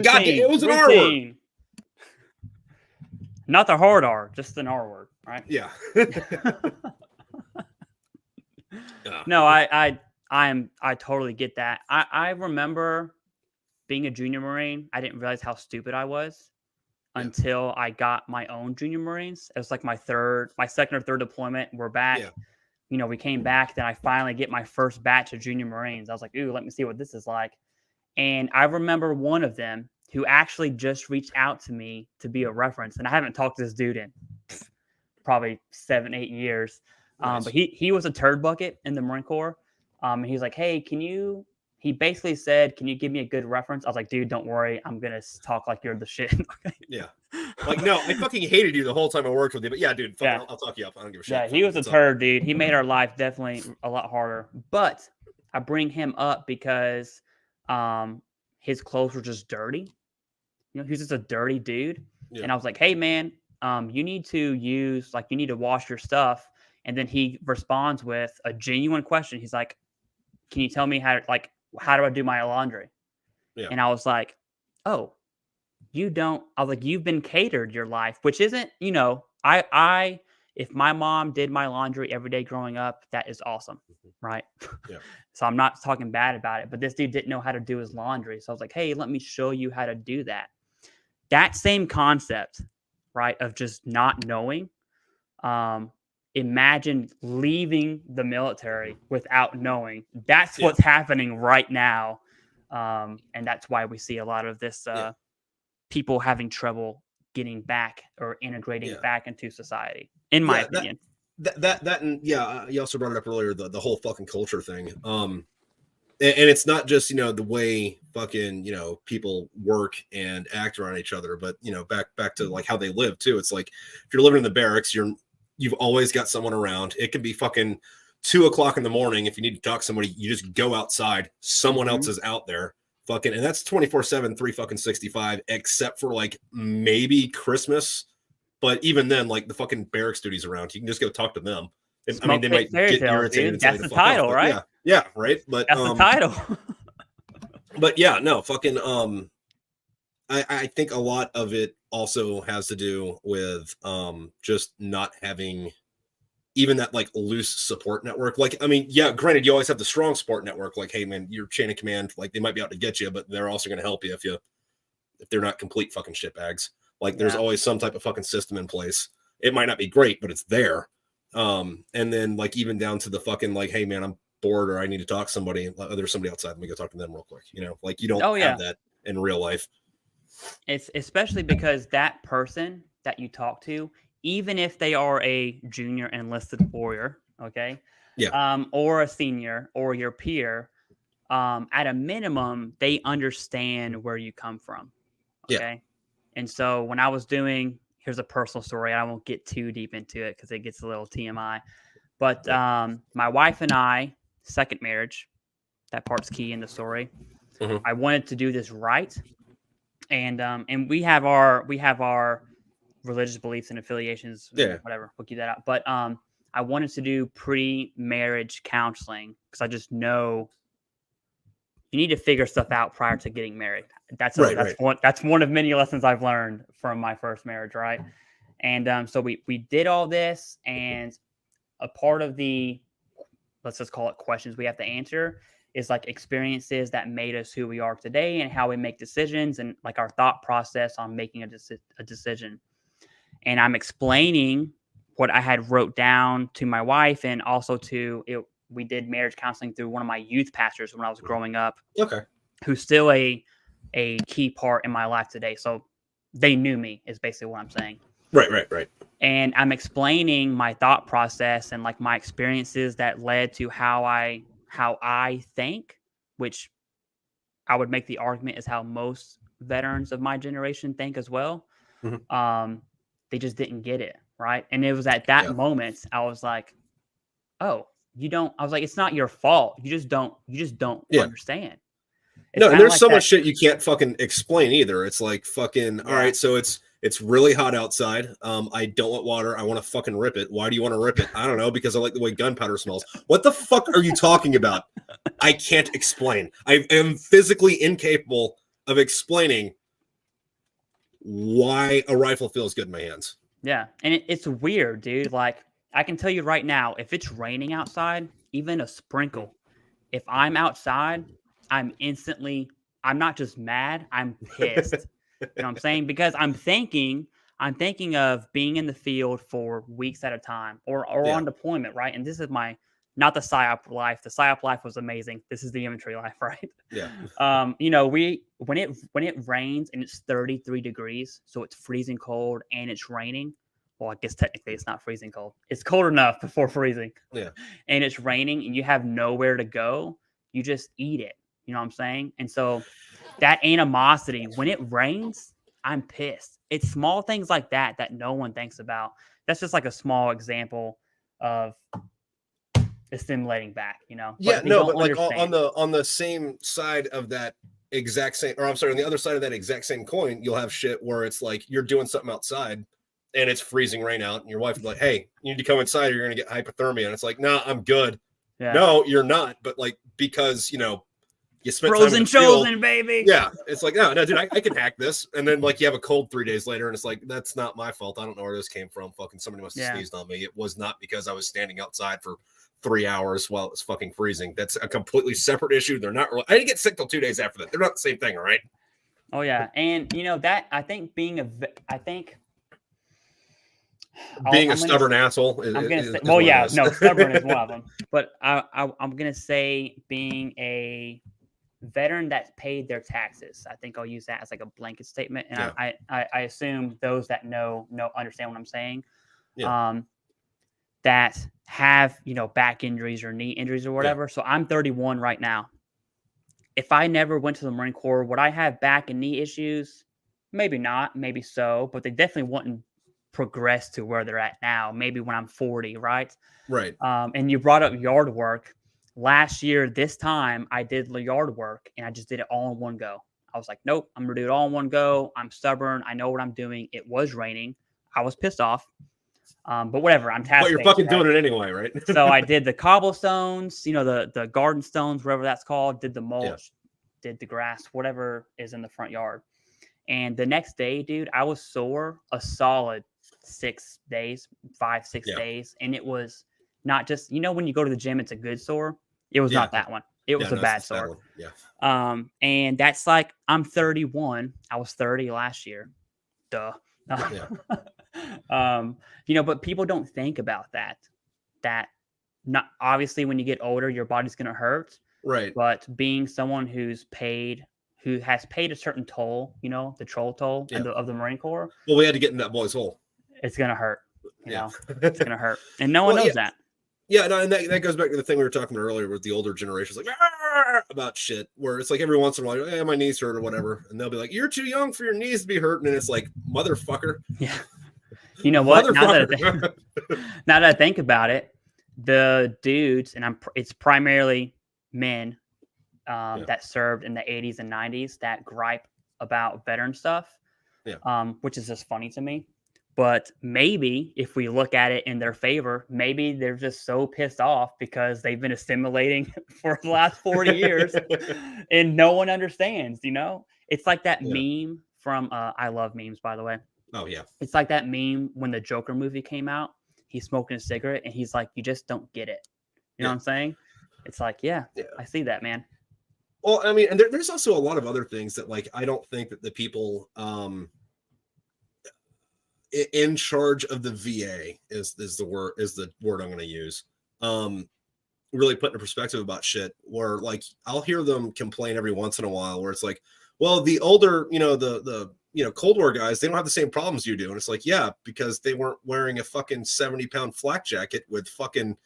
God, it was an R word. Not the hard R, just an R word, right? Yeah. No, I totally get that. I remember being a junior Marine. I didn't realize how stupid I was until I got my own junior Marines. It was like my second or third deployment. We're back. Yeah. You know, we came back. Then I finally get my first batch of junior Marines. I was like, ooh, let me see what this is like. And I remember one of them who actually just reached out to me to be a reference. And I haven't talked to this dude in probably 7-8 years. Nice. But he was a turd bucket in the Marine Corps. And he's like, hey, he basically said, can you give me a good reference? I was like, dude, don't worry. I'm going to talk like you're the shit. Yeah. Like, no, I fucking hated you the whole time I worked with you. But yeah, dude, fucking, I'll talk you up. I don't give a shit. Yeah, he was a turd, dude. He made our life definitely a lot harder. But I bring him up because his clothes were just dirty. You know, he's just a dirty dude. Yeah. And I was like, hey, man, you need to wash your stuff. And then he responds with a genuine question. He's like, can you tell me how do I do my laundry? Yeah. And I was like, oh, I was like, you've been catered your life, which isn't, you know, if my mom did my laundry every day growing up, that is awesome. Right. Yeah. So I'm not talking bad about it, but this dude didn't know how to do his laundry. So I was like, hey, let me show you how to do that. That same concept, right, of just not knowing. Imagine leaving the military without knowing. That's what's happening right now. And that's why we see a lot of this people having trouble getting back or integrating back into society, in my opinion. And you also brought it up earlier, the whole fucking culture thing. And it's not just, you know, the way fucking, you know, people work and act around each other, but, you know, back to like how they live too. It's like if you're living in the barracks, you've always got someone around. It can be fucking 2:00 in the morning. If you need to talk to somebody, you just go outside. Someone else is out there fucking, and that's 24/7, 365, except for like maybe Christmas. But even then, like the fucking barracks duties around, you can just go talk to them. I mean, they might get irritated. Dude. That's the title, right? Yeah, right. But that's the title. But yeah, no, fucking. I think a lot of it also has to do with just not having even that like loose support network. Like, I mean, yeah, granted, you always have the strong support network. Like, hey, man, your chain of command, like they might be out to get you, but they're also going to help you if they're not complete fucking shitbags. Like, there's always some type of fucking system in place. It might not be great, but it's there. And then like even down to the fucking like, hey, man, I'm bored or I need to talk to somebody. There's somebody outside. Let me go talk to them real quick. You know, like you don't have that in real life. It's especially because that person that you talk to, even if they are a junior enlisted warrior, okay, or a senior or your peer, at a minimum, they understand where you come from, okay. And so when I was here's a personal story. I won't get too deep into it because it gets a little TMI. But my wife and I, second marriage, that part's key in the story. Mm-hmm. I wanted to do this right. And we have our religious beliefs and affiliations, whatever. We'll keep that out. But I wanted to do pre-marriage counseling because I just know you need to figure stuff out prior to getting married. That's one of many lessons I've learned from my first marriage, right? And so we did all this, and a part of the, let's just call it questions we have to answer, is like experiences that made us who we are today and how we make decisions and like our thought process on making a decision. And I'm explaining what I had wrote down to my wife, and also we did marriage counseling through one of my youth pastors when I was growing up. Okay. Who's still a key part in my life today. So they knew me is basically what I'm saying. Right. And I'm explaining my thought process and like my experiences that led to how I think, which I would make the argument is how most veterans of my generation think as well. Mhm. They just didn't get it, right? And it was at that Yeah. moment I was like, "Oh, you don't." I was like, "It's not your fault. You just don't. You just don't Yeah. understand." It's No, and kind of there's like so that. much shit you can't fucking explain either. It's like fucking all Yeah, right, so it's really hot outside. I don't want water. I want to fucking rip it. Why do you want to rip it? I don't know, because I like the way gunpowder smells. What the fuck are you talking about? I can't explain. I am physically incapable of explaining why a rifle feels good in my hands. yeah, and it's weird, dude. Like I can tell you right now, if it's raining outside, even a Mhm. sprinkle, if I'm outside, I'm instantly. I'm not just mad. I'm pissed. You know what I'm saying? Because I'm thinking of being in the field for weeks at a time or Yeah. on deployment, right? And this is my not the psyop life. The psyop life was amazing. This is the infantry life, right? Yeah. You know, we when it rains and it's 33 degrees, so it's freezing cold and it's raining. Well, I guess technically it's not freezing cold. It's cold enough before freezing. Yeah. And it's raining and you have nowhere to go. You just eat it. You know what I'm saying? And so that animosity, when it rains, I'm pissed. It's small things like that that no one thinks about. That's just like a small example of assimilating back, you know, Yeah, but they no, don't but like understand. on the same side of that exact same, or I'm sorry, on the other side of that exact same coin, you'll have shit where it's like you're doing something outside and it's freezing rain out, and your wife is like, "Hey, you need to come inside, or you're gonna get hypothermia." And it's like, "Nah, I'm good." Yeah. No, you're not. But like because you spent time in Frozen the field, chosen, baby. yeah, it's like no, dude, I can hack this. And then like you have a cold 3 days later, and it's like that's not my fault. I don't know where this came from. Fucking somebody must have Yeah. sneezed on me. It was not because I was standing outside for 3 hours while it was fucking freezing. That's a completely separate issue. They're not. I didn't get sick till 2 days after that. They're not the same thing, all right? Oh yeah. And you know that I think I think Being a I'm gonna stubborn asshole I'm gonna say is well what it yeah, is. no, stubborn is one of them. But I'm gonna say being a veteran that's paid their taxes. I think I'll use that as like a blanket statement. And Yeah, I assume those that know understand what I'm saying. yeah, Um, that have, you know, back injuries or knee injuries or yeah, whatever. So I'm 31 right now. If I never went to the Marine Corps, would I have back and knee issues? Maybe not, maybe so, but they definitely wouldn't progress to where they're at now. Maybe when I'm 40, right? right. And you brought up yard work. Last year, this time, I did the yard work and I just did it all in one go. I was like, nope, I'm going to do it all in one go. I'm stubborn. I know what I'm doing. It was raining. I was pissed off. But whatever, I'm But task you're based, fucking right? doing it anyway, right? So I did the cobblestones, you know, the garden stones, whatever that's called, did the Yeah, mulch, did the grass, whatever is in the front yard. And the next day, dude, I was sore a solid 6 days, 5, 6 yeah, days. And it was not just, you know, when you go to the gym, it's a good sore. It was yeah, not that one. It yeah. was a No, it's bad the sad sore. one. Yeah, And that's like, I'm 31. I was 30 last year. Duh. yeah, um, you know, but people don't think about that. That not obviously when you get older, your body's going to hurt, right. but being someone who has paid a certain toll, you know, the troll toll Yeah. of the Marine Corps, Well, we had to get in that boy's hole. it's going to hurt. You Yeah. know, it's going to hurt, and no one Well, yeah, knows that. yeah, no, and that goes back to the thing we were talking about earlier with the older generations, like about shit, where it's like every once in a while, hey, my knees hurt or whatever, and they'll be like, "You're too young for your knees to be hurting," and it's like, motherfucker, Yeah. You know what? motherfucker. Now that I think about it, the dudes, and it's primarily men Yeah, that served in the 80s and 90s that gripe about veteran stuff, yeah, which is just funny to me. But maybe if we look at it in their favor, maybe they're just so pissed off because they've been assimilating for the last 40 years and no one understands, you know? It's like that yeah. meme from, I love memes, by the way. Oh yeah, It's like that meme when the Joker movie came out. He's smoking a cigarette and he's like, you just don't get it. You know yeah, what I'm saying? It's like, yeah, yeah. I see that, man. Well, I mean, and there's also a lot of other things that, like, I don't think that the people in charge of the VA is the word I'm going to use. Really put into perspective about shit where like I'll hear them complain every once in a while where it's like, well, the older, the Cold War guys, they don't have the same problems you do. And it's like, yeah, because they weren't wearing a fucking 70-pound flak jacket with fucking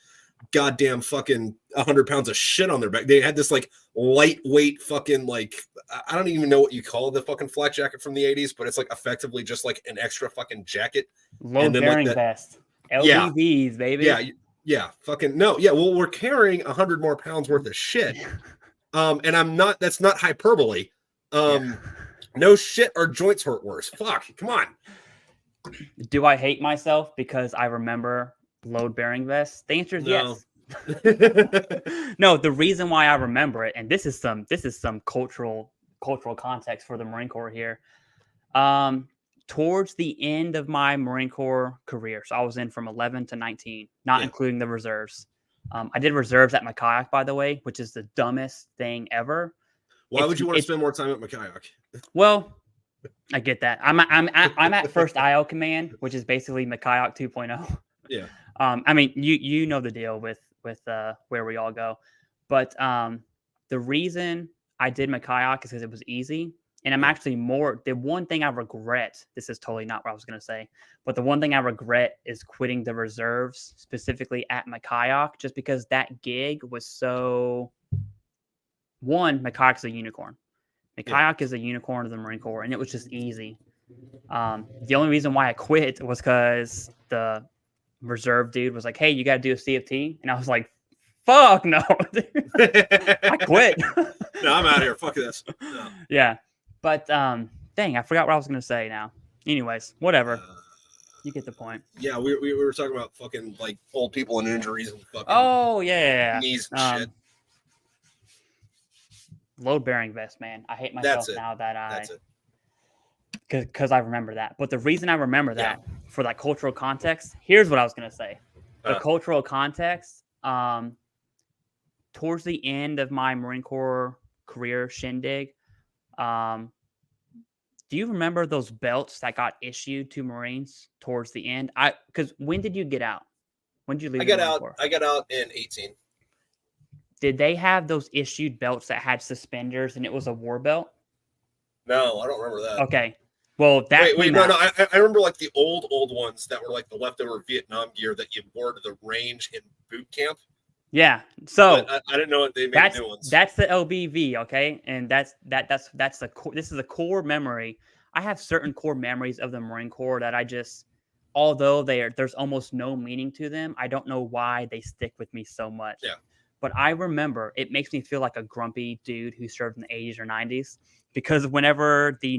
goddamn fucking 100 pounds of shit on their back. They had this like lightweight fucking like, I don't even know what you call the fucking flak jacket from the 80s, but it's like effectively just like an extra fucking jacket. Load bearing like vest. Yeah. LBVs, baby. Yeah. Fucking no. Yeah. Well, we're carrying 100 more pounds worth of shit. And that's not hyperbole. No shit, our joints hurt worse. Fuck, come on. Do I hate myself because I remember load bearing vests? The answer is yes. No, the reason why I remember it, and this is some cultural context for the Marine Corps here. Towards the end of my Marine Corps career, so I was in from 11 to 19, not including the reserves. I did reserves at McKayak, by the way, which is the dumbest thing ever. Why would you want to spend more time at McKayak? Well, I get that. I'm at First IO Command, which is basically McKayak 2.0. Yeah. I mean, you know the deal with where we all go, but the reason I did McKayak is because it was easy, and I'm actually the one thing I regret. This is totally not what I was going to say, but the one thing I regret is quitting the reserves, specifically at McKayak, just because that gig was so. One, McKayak's a unicorn. McKayak is a unicorn of the Marine Corps, and it was just easy. The only reason why I quit was because the reserve dude was like, "Hey, you got to do a CFT," and I was like, "Fuck no, I quit." No, I'm out of here. Fuck this. No. Yeah, but dang, I forgot what I was going to say now. Anyways, whatever. You get the point. Yeah, we were talking about fucking like old people and injuries and fucking. Oh yeah, knees and shit. Load bearing vest, man. I hate myself now that That's it. Because I remember that. But the reason I remember that for that cultural context, here's what I was going to say. The cultural context, towards the end of my Marine Corps career shindig, do you remember those belts that got issued to Marines towards the end? Because when did you get out? When did you leave? I got out in 18. Did they have those issued belts that had suspenders and it was a war belt? No, I don't remember that. Okay. Well, that I remember like the old ones that were like the leftover Vietnam gear that you wore to the range in boot camp. Yeah. So I didn't know they made new ones. That's the LBV, okay? And that's the core. This is a core memory. I have certain core memories of the Marine Corps that I just, although there's almost no meaning to them, I don't know why they stick with me so much. Yeah. But I remember it makes me feel like a grumpy dude who served in the 80s or 90s because whenever the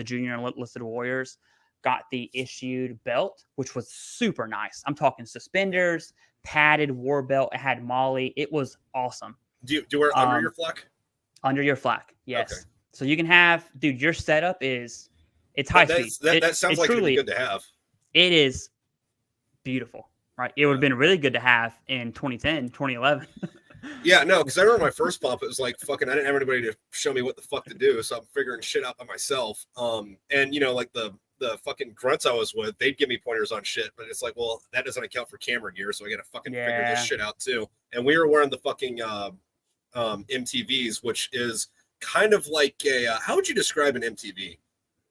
junior enlisted warriors got the issued belt, which was super nice. I'm talking suspenders, padded war belt. It had Molly. It was awesome. Do you wear under your flak? Under your flak, yes. Okay. So you can have, dude, your setup it's high speed. That sounds like it'd be good to have. It is beautiful. Right. It would have been really good to have in 2010, 2011. Yeah, no, because I remember my first pump, it was like fucking, I didn't have anybody to show me what the fuck to do. So I'm figuring shit out by myself. And like the fucking grunts I was with, they'd give me pointers on shit, but it's like, well, that doesn't account for camera gear. So I got to fucking figure this shit out too. And we were wearing the fucking MTVs, which is kind of like how would you describe an MTV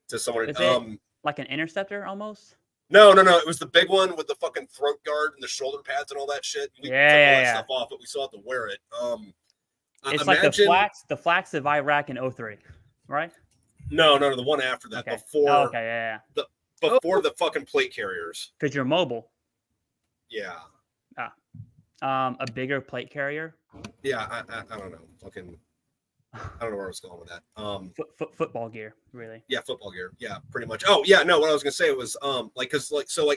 to someone? Is it like an Interceptor almost? No. It was the big one with the fucking throat guard and the shoulder pads and all that shit. We took all that stuff off, but we still have to wear it. It's like the flax of Iraq in 03, right? No, the one after that. Okay. Before before the fucking plate carriers. Because you're mobile. Yeah. A bigger plate carrier. Yeah, I don't know. Fucking I don't know where I was going with that. Football gear, really. Yeah, football gear. Yeah, pretty much. Oh, yeah, no, what I was gonna say was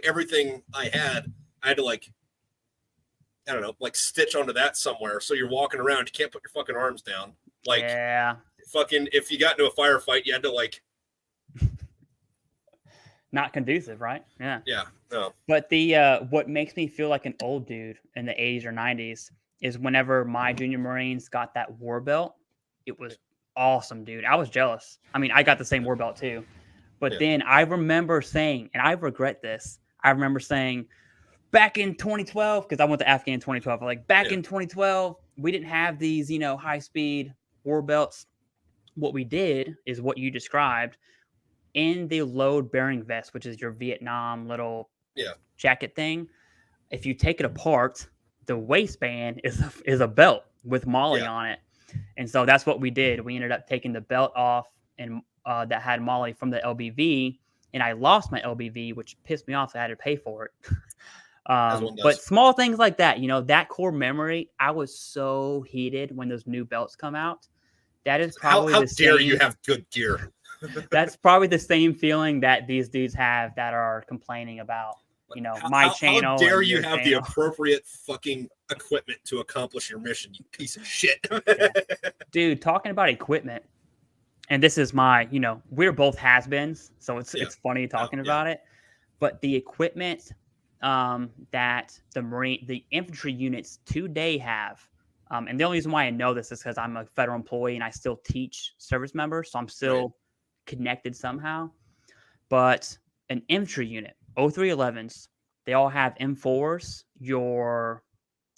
everything I had to like, I don't know, like stitch onto that somewhere. So you're walking around, you can't put your fucking arms down. Like, fucking, if you got into a firefight, you had to like. Not conducive, right? Yeah. Yeah. No. But what makes me feel like an old dude in the 80s or 90s is whenever my junior Marines got that war belt. It was awesome, dude. I was jealous. I mean, I got the same war belt too. But then I remember saying, and I regret this, I remember saying back in 2012, because I went to Afghan in 2012, like back in 2012, we didn't have these, high-speed war belts. what we did is what you described in the load bearing vest, which is your Vietnam little Yeah. jacket thing. If you take it apart, the waistband is a belt with Molly Yeah. on it. And so that's what we did. We ended up taking the belt off and that had Molly from the LBV, and I lost my LBV, which pissed me off. So I had to pay for it. As one But does. small things like that, that core memory, I was so heated when those new belts come out. That is probably How the dare you same. have good gear? That's probably the same feeling that these dudes have that are complaining about, my How channel dare and you your have the channel. appropriate fucking equipment to accomplish your mission, you piece of shit. Yeah. Dude, talking about equipment, and this is my, we're both has-beens, so it's Yeah. it's funny talking Yeah. about it. But the equipment that the infantry units today have, and the only reason why I know this is because I'm a federal employee and I still teach service members, so I'm still connected somehow. But an infantry unit, 0311s, they all have M4s, your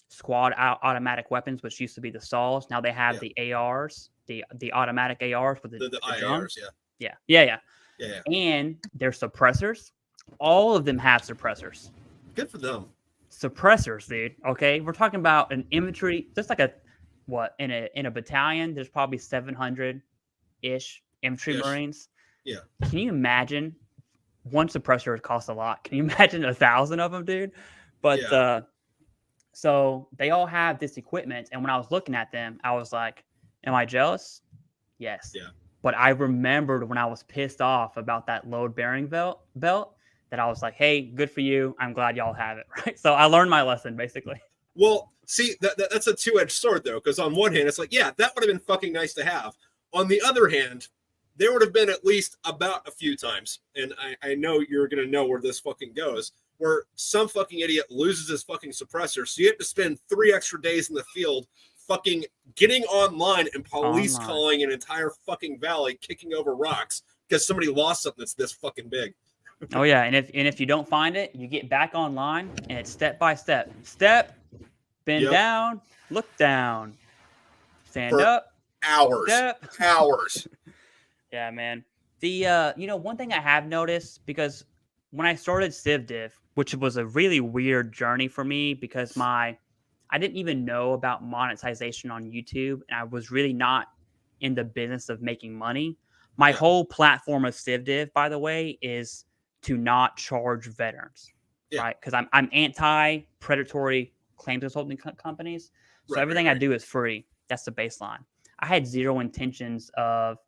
squad automatic weapons, which used to be the SAWs. Now they have Yeah. the ARs, the automatic ARs with The the drum. IARs, yeah. Yeah. Yeah. And their suppressors, all of them have suppressors. Good for them. Suppressors, dude. Okay, we're talking about an infantry, just like in a battalion. There's probably 700 ish infantry marines. Yeah. Can you imagine? One suppressor costs a lot. Can you imagine 1,000 of them, dude? But so they all have this equipment, and when I was looking at them, I was like, "Am I jealous?" Yes. Yeah. But I remembered when I was pissed off about that load bearing belt that I was like, "Hey, good for you. I'm glad y'all have it." Right. So I learned my lesson basically. Well, see, that's a two-edged sword, though, because on one hand, it's like, yeah, that would have been fucking nice to have. On the other hand, there would have been at least about a few times, and I know you're going to know where this fucking goes, where some fucking idiot loses his fucking suppressor, so you have to spend 3 extra days in the field fucking getting online and police calling an entire fucking valley, kicking over rocks because somebody lost something that's this fucking big. Oh yeah, and if you don't find it, you get back online, and it's step by step. Step, bend down, look down, stand up, hours. step. Hours. Yeah, man. The one thing I have noticed, because when I started CivDiv, which was a really weird journey for me because I didn't even know about monetization on YouTube, and I was really not in the business of making money. My whole platform of CivDiv, by the way, is to not charge veterans, right? Because I'm anti predatory claims consulting companies, so everything I do is free. That's the baseline. I had zero intentions of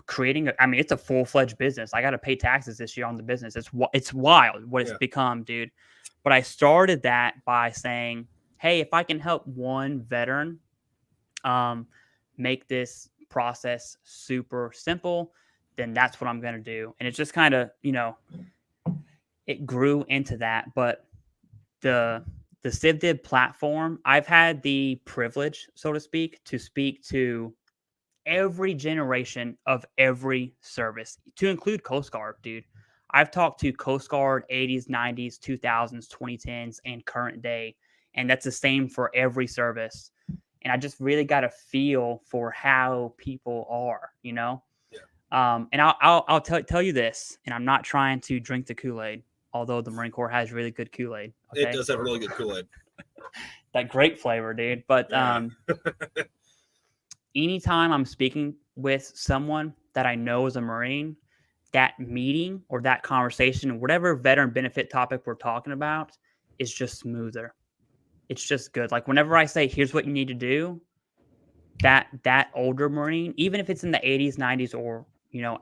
creating it's a full-fledged business. I got to pay taxes this year on the business. It's wild what it's become, dude. But I started that by saying, hey, if I can help one veteran make this process super simple, then that's what I'm going to do. And it's just kind of, it grew into that. But the CivDiv platform, I've had the privilege, so to speak to every generation of every service, to include Coast Guard, dude. I've talked to Coast Guard 80s, 90s, 2000s, 2010s, and current day. And that's the same for every service. And I just really got a feel for how people are, Yeah. And I'll tell you this, and I'm not trying to drink the Kool-Aid, although the Marine Corps has really good Kool-Aid. Okay? It does have really good Kool-Aid. That grape flavor, dude. But anytime I'm speaking with someone that I know is a Marine, that meeting or that conversation, whatever veteran benefit topic we're talking about, is just smoother. It's just good. Like whenever I say, here's what you need to do, that older Marine, even if it's in the 80s, 90s, or,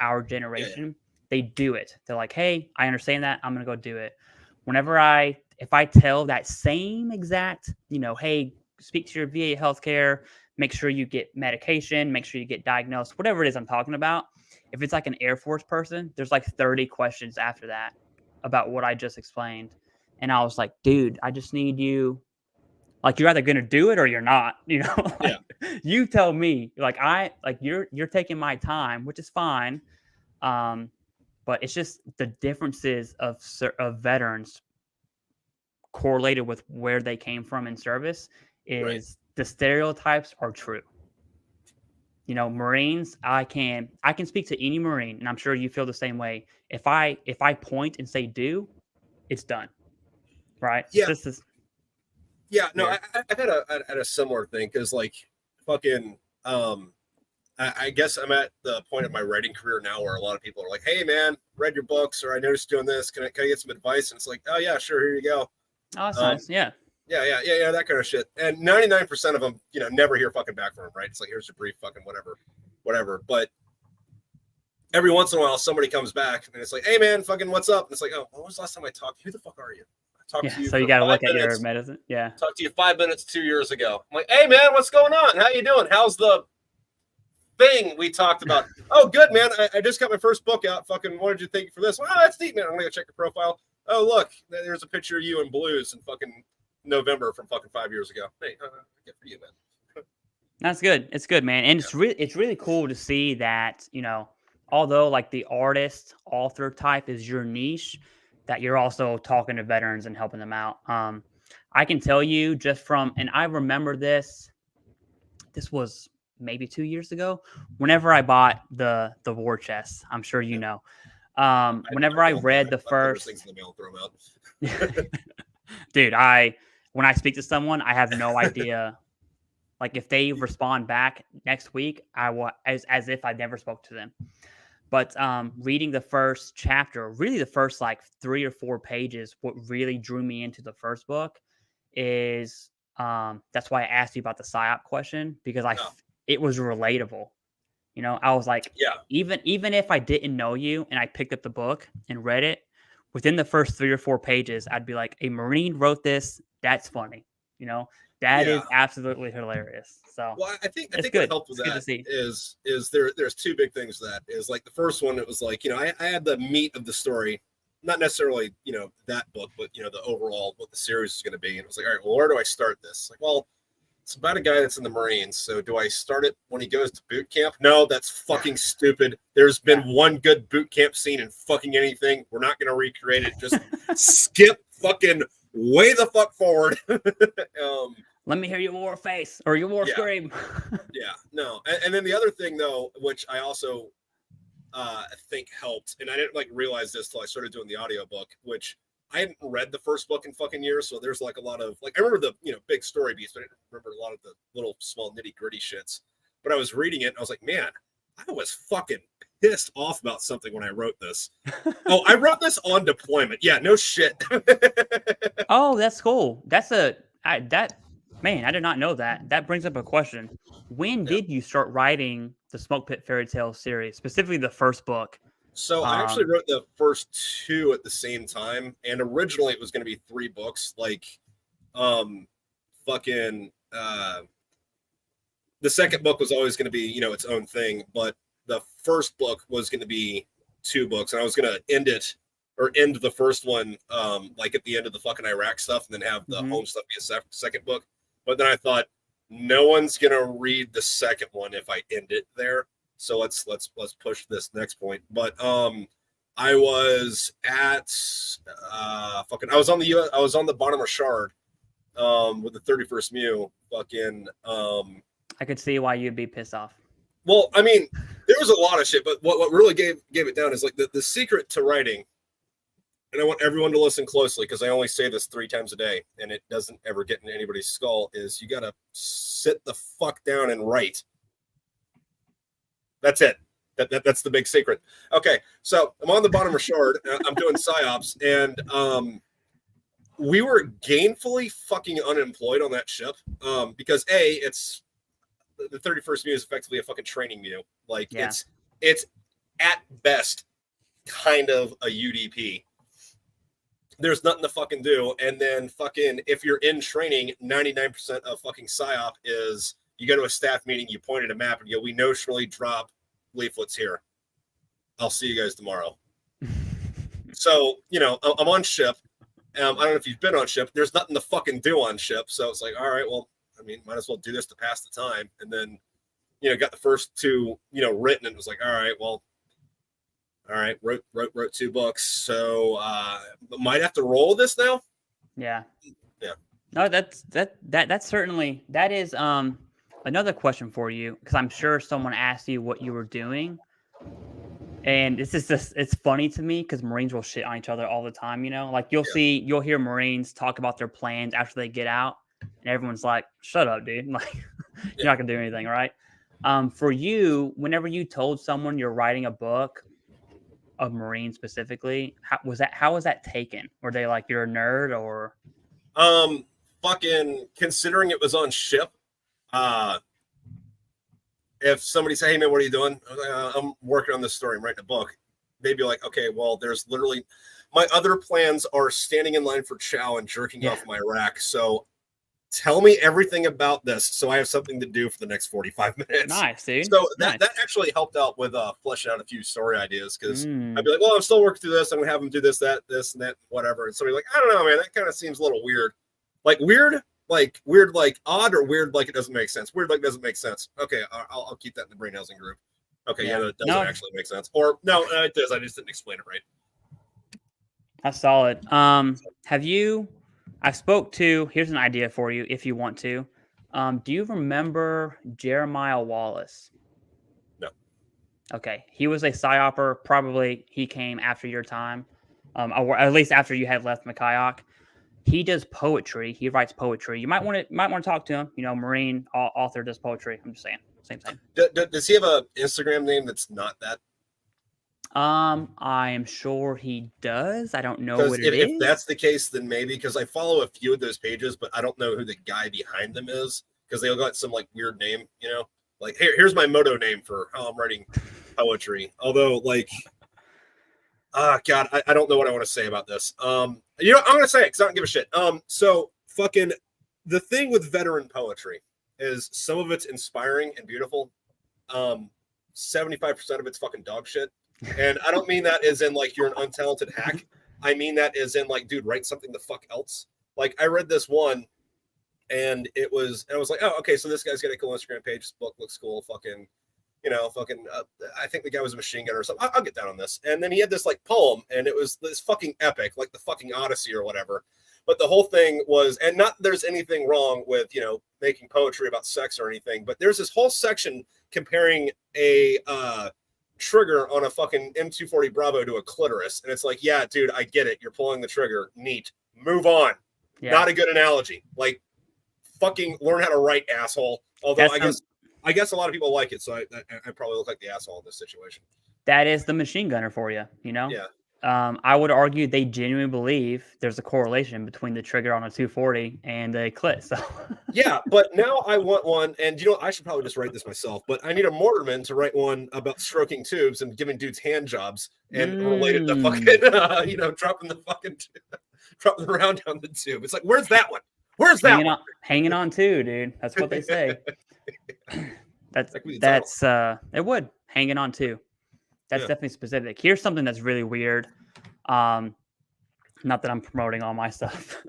our generation, they do it. They're like, hey, I understand that. I'm going to go do it. If I tell that same exact, hey, speak to your VA healthcare, make sure you get medication, make sure you get diagnosed, whatever it is I'm talking about. If it's like an Air Force person, there's like 30 questions after that about what I just explained. And I was like, dude, I just need you. Like, you're either going to do it or you're not, you tell me, you're taking my time, which is fine. But it's just the differences of veterans correlated with where they came from in service is the stereotypes are true. Marines, I can speak to any Marine, and I'm sure you feel the same way. If I point and say do, it's done. Right? It's Yeah, just this yeah. No, weird. I've had a similar thing because like fucking I guess I'm at the point of my writing career now where a lot of people are like, "Hey, man, read your books," or "I noticed you doing this. Can I get some advice?" And it's like, "Oh yeah, sure, here you go." Oh, that's Um, nice. Yeah. yeah, that kind of shit. And 99% of them, never hear fucking back from them, right? It's like, here's your brief, fucking whatever. But every once in a while, somebody comes back and it's like, "Hey, man, fucking what's up?" And it's like, "Oh, when was the last time I talked? Who the fuck are you? I talked Yeah. to you So you for got to five look at your minutes. medicine. Yeah. Talked to you 5 minutes 2 years ago." I'm like, "Hey, man, what's going on? How you doing? How's the thing we talked about?" "Oh, good, man. I just got my first book out. Fucking, what did you think for this?" "Well, that's neat, man. I'm gonna go check your profile. Oh, look, there's a picture of you in blues in fucking November from fucking 5 years ago. Hey, good for you, man." That's good. It's good, man. And it's really cool to see that, although like the artist author type is your niche, that you're also talking to veterans and helping them out. I can tell you just from, and I remember this was maybe 2 years ago, whenever I bought the war chest. I'm sure you Yeah. know. Whenever I read the Things first, in the mail, throw them out. dude, when I speak to someone, I have no idea. Like if they respond back next week, I will as if I never spoke to them. But reading the first chapter, really the first like 3 or 4 pages, what really drew me into the first book is that's why I asked you about the psyop question, because No. it was relatable. I was like, Yeah. even if I didn't know you and I picked up the book and read it, within the first 3 or 4 pages, I'd be like, a Marine wrote this. That's funny. That Yeah. is absolutely hilarious. So Well, I it's think what good. helped with It's good to that see. is there's two big things with that is like the first one, it was like, I had the meat of the story, not necessarily, that book, but the overall what the series is going to be. And it was like, all right, well, where do I start this? Like, well, it's about a guy that's in the Marines. So do I start it when he goes to boot camp? No, that's fucking stupid. There's been one good boot camp scene in fucking anything. We're not going to recreate it. Just skip fucking way the fuck forward. Let me hear your war face or your war Yeah. scream. Yeah, no. And then the other thing though, which I also think helped, and I didn't like realize this till I started doing the audiobook, which I hadn't read the first book in fucking years. So there's like a lot of like, I remember the, big story beats, but I didn't remember a lot of the little small nitty gritty shits. But I was reading it and I was like, man, I was fucking pissed off about something when I wrote this. Oh, I wrote this on deployment. Yeah, no shit. Oh, that's cool. Man, I did not know that. That brings up a question. When Yeah. did you start writing the Smoke Pit Fairy Tale series, specifically the first book? So I actually wrote the first two at the same time, and originally it was going to be 3 books. Like, fucking, the second book was always going to be, its own thing, but the first book was going to be 2 books, and I was going to end the first one, like at the end of the fucking Iraq stuff, and then have the home stuff be a second book. But then I thought, no one's going to read the second one if I end it there. So let's push this next point. But I was at I was on the I was on the bottom of Shard with the 31st Mew. Fucking I could see why you'd be pissed off. well, I mean, there was a lot of shit, but what really gave it down is like the secret to writing, and I want everyone to listen closely because I only say this 3 times a day and it doesn't ever get in anybody's skull, is you gotta sit the fuck down and write. That's it. That's the big secret. Okay, so I'm on the bottom of Shard. I'm doing psyops, and we were gainfully fucking unemployed on that ship because it's the 31st Mew is effectively a fucking training Mew. Like it's at best kind of a UDP. There's nothing to fucking do, and then fucking if you're in training, 99% of fucking psyop is you go to a staff meeting, you point at a map, and you go, we notionally drop leaflets here. I'll see you guys tomorrow. So, I'm on ship. I don't know if you've been on ship. There's nothing to fucking do on ship. So it's like, all right, well, I mean, might as well do this to pass the time. And then, got the first 2, written, and it was like, all right, well, all right, wrote 2 books. So might have to roll this now. Yeah. Yeah. No, that's certainly, that is, another question for you, because I'm sure someone asked you what you were doing. And this is just, it's funny to me because Marines will shit on each other all the time, you know? Like you'll hear Marines talk about their plans after they get out, and everyone's like, shut up, dude. Like, you're not gonna do anything, right? For you, whenever you told someone you're writing a book of Marine specifically, how was that taken? Were they like, you're a nerd, or Fucking considering it was on ship, if somebody say, hey man, what are you doing? I'm working on this story, I'm writing a book. They'd be like, okay, well, there's literally my other plans are standing in line for chow and jerking off my rack. So tell me everything about this so I have something to do for the next 45 minutes. Nice, dude. So Nice. that actually helped out with fleshing out a few story ideas, because Mm. I'd be like, well, I'm still working through this. I'm gonna have them do this, that, and that, whatever. And somebody's like, I don't know, man, that kind of seems a little weird. Like weird, like odd, or weird like it doesn't make sense. Weird like doesn't make sense. Okay, I'll keep that in the brain housing group. Okay, yeah, that doesn't actually make sense. Or no, it does. I just didn't explain it right. That's solid. Have you? I spoke to. Here's an idea for you, if you want to. Do you remember Jeremiah Wallace? No. Okay, he was a psyoper. Probably he came after your time, or at least after you had left Makayak. He does poetry. He writes poetry. You might want to talk to him. You know, Marine author does poetry. I'm just saying. Same. Does he have a Instagram name that's not that? I am sure he does. I don't know what it is. If that's the case, then maybe, because I follow a few of those pages, but I don't know who the guy behind them is, because they all got some like weird name, you know, like here's my motto name for how I'm writing poetry. Although, like, God, I don't know what I want to say about this. You know, I'm gonna say it because I don't give a shit. So fucking the thing with veteran poetry is some of it's inspiring and beautiful. 75% of it's fucking dog shit. And I don't mean that as in like you're an untalented hack. I mean that as in like, dude, write something the fuck else. Like I read this one, and I was like, oh, okay, so this guy's got a cool Instagram page. This book looks cool. Fucking, you know, I think the guy was a machine gunner or something. I'll get down on this. And then he had this like poem, and it was this fucking epic, like the fucking Odyssey or whatever. But the whole thing was, and not that there's anything wrong with, you know, making poetry about sex or anything, but there's this whole section comparing a trigger on a fucking M240 Bravo to a clitoris. And it's like, yeah, dude, I get it. You're pulling the trigger. Neat. Move on. Yeah. Not a good analogy. Like, fucking learn how to write, asshole. Although I guess a lot of people like it, so I probably look like the asshole in this situation. That is the machine gunner for you, you know? Yeah. I would argue they genuinely believe there's a correlation between the trigger on a 240 and a clit. So yeah, but now I want one, and you know, I should probably just write this myself, but I need a mortarman to write one about stroking tubes and giving dudes hand jobs and related to fucking, you know, dropping the round down the tube. It's like, where's that one? Where's that one? Hanging on too, dude. That's what they say. That's it would hanging on too. That's definitely specific. Here's something that's really weird. Not that I'm promoting all my stuff,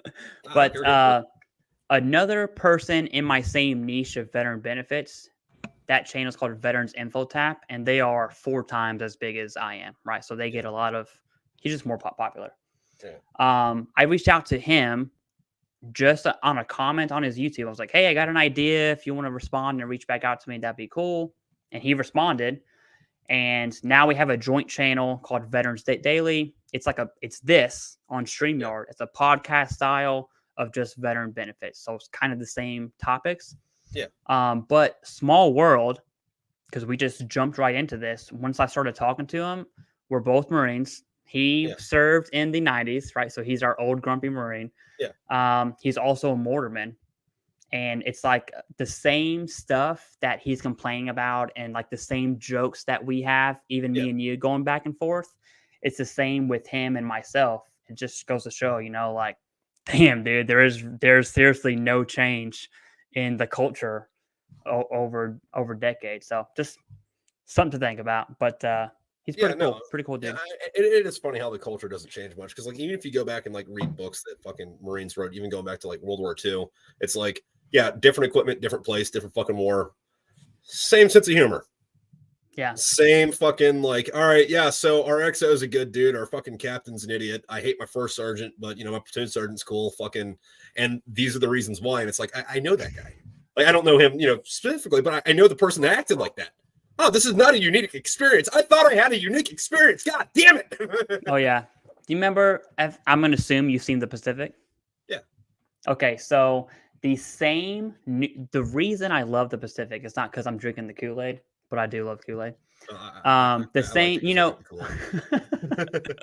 but another person in my same niche of veteran benefits, that channel is called Veterans Info Tap, and they are 4 times as big as I am, right? So they get a lot of, he's just more popular. Yeah. I reached out to him just on a comment on his YouTube. I was like, hey, I got an idea. If you want to respond and reach back out to me, that'd be cool. And he responded. And now we have a joint channel called Veterans Daily. It's this on StreamYard. It's a podcast style of just veteran benefits. So it's kind of the same topics. Yeah. But small world, because we just jumped right into this. Once I started talking to him, we're both Marines. He served in the 90s, right? So he's our old grumpy Marine. Yeah. He's also a mortarman. And it's like the same stuff that he's complaining about, and like the same jokes that we have, even me and you going back and forth. It's the same with him and myself. It just goes to show, you know, like, damn, dude, there's seriously no change in the culture over decades. So just something to think about. But he's pretty cool. Pretty cool dude. It is funny how the culture doesn't change much, because like even if you go back and like read books that fucking Marines wrote, even going back to like World War II, it's like, yeah, different equipment, different place, different fucking war, same sense of humor. Yeah, same fucking like, all right, yeah. So our XO is a good dude. Our fucking captain's an idiot. I hate my first sergeant, but you know my platoon sergeant's cool. Fucking, and these are the reasons why. And it's like I know that guy. Like I don't know him, specifically, but I know the person that acted like that. Oh, this is not a unique experience. I thought I had a unique experience. God damn it. Oh yeah. Do you remember? I'm gonna assume you've seen The Pacific. Yeah. Okay, so the reason I love The Pacific is not because I'm drinking the Kool-Aid, but I do love Kool-Aid. The I like same, it 'cause you're drinking Kool-Aid.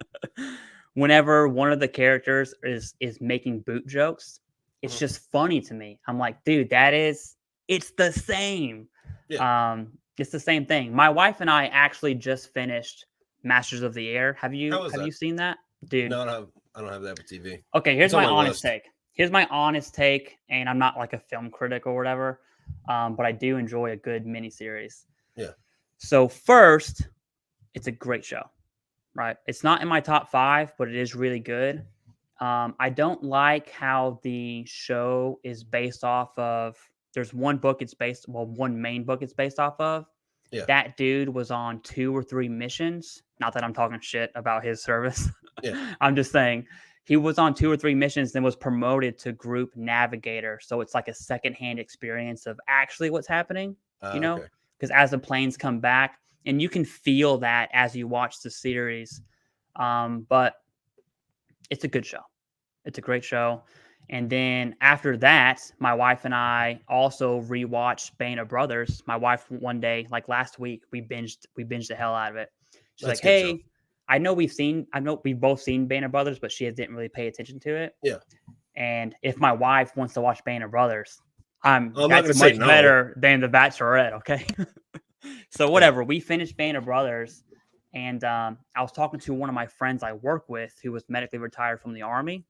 whenever one of the characters is making boot jokes, it's Mhm. just funny to me. I'm like, dude, it's the same. Yeah. It's the same thing. My wife and I actually just finished Masters of the Air. Have How you was have you that? seen that, dude? No, I don't have that with TV. Okay, It's here's on my my honest list. take. Here's my honest take, and I'm not like a film critic or whatever, but I do enjoy a good miniseries. Yeah. So first, it's a great show, right? It's not in my top 5, but it is really good. I don't like how the show is based off of. There's one book one main book it's based off of. Yeah. That dude was on 2 or 3 missions. Not that I'm talking shit about his service. Yeah. I'm just saying he was on 2 or 3 missions, then was promoted to group navigator. So it's like a secondhand experience of actually what's happening, Okay. because as the planes come back, and you can feel that as you watch the series. But it's a good show. It's a great show. And then after that, my wife and I also rewatched Band of Brothers. My wife one day, like last week, we binged the hell out of it. She's That's like, a good show. "Hey, I know we've both seen Band of Brothers, but she didn't really pay attention to it." Yeah. And if my wife wants to watch Band of Brothers, I'm not that's gonna say much no. better than The Bachelorette. Okay. So whatever, Yeah. we finished Band of Brothers, and I was talking to one of my friends I work with who was medically retired from the Army,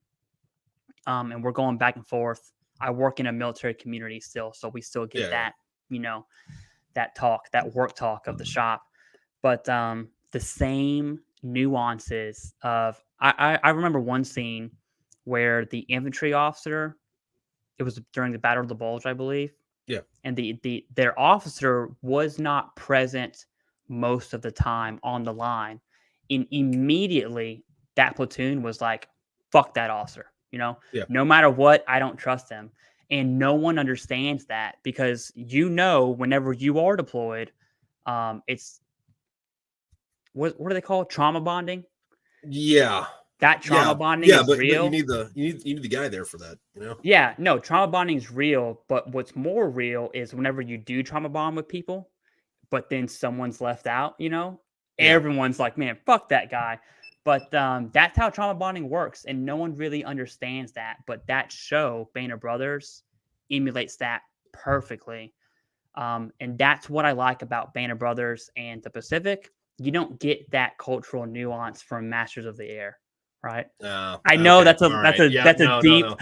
and we're going back and forth. I work in a military community still, so we still get Yeah. you know, that work talk of the shop. But the same nuances of I remember one scene where the infantry officer, it was during the Battle of the Bulge, I believe, Yeah. and their officer was not present most of the time on the line. And immediately that platoon was like, fuck that officer, Yeah. no matter what, I don't trust him. And no one understands that because whenever you are deployed, it's what do they call it? Trauma bonding. Yeah. That trauma Yeah. bonding Yeah. is But you real. need the guy there for that. Yeah, no, trauma bonding is real, but what's more real is whenever you do trauma bond with people, but then someone's left out, Yeah. everyone's like, man, fuck that guy. But that's how trauma bonding works, and no one really understands that. But that show, Band of Brothers, emulates that perfectly. And that's what I like about Band of Brothers and The Pacific. You don't get that cultural nuance from Masters of the Air, right? I know Okay. that's a All that's right. a Yeah. that's a No. No. deep. No.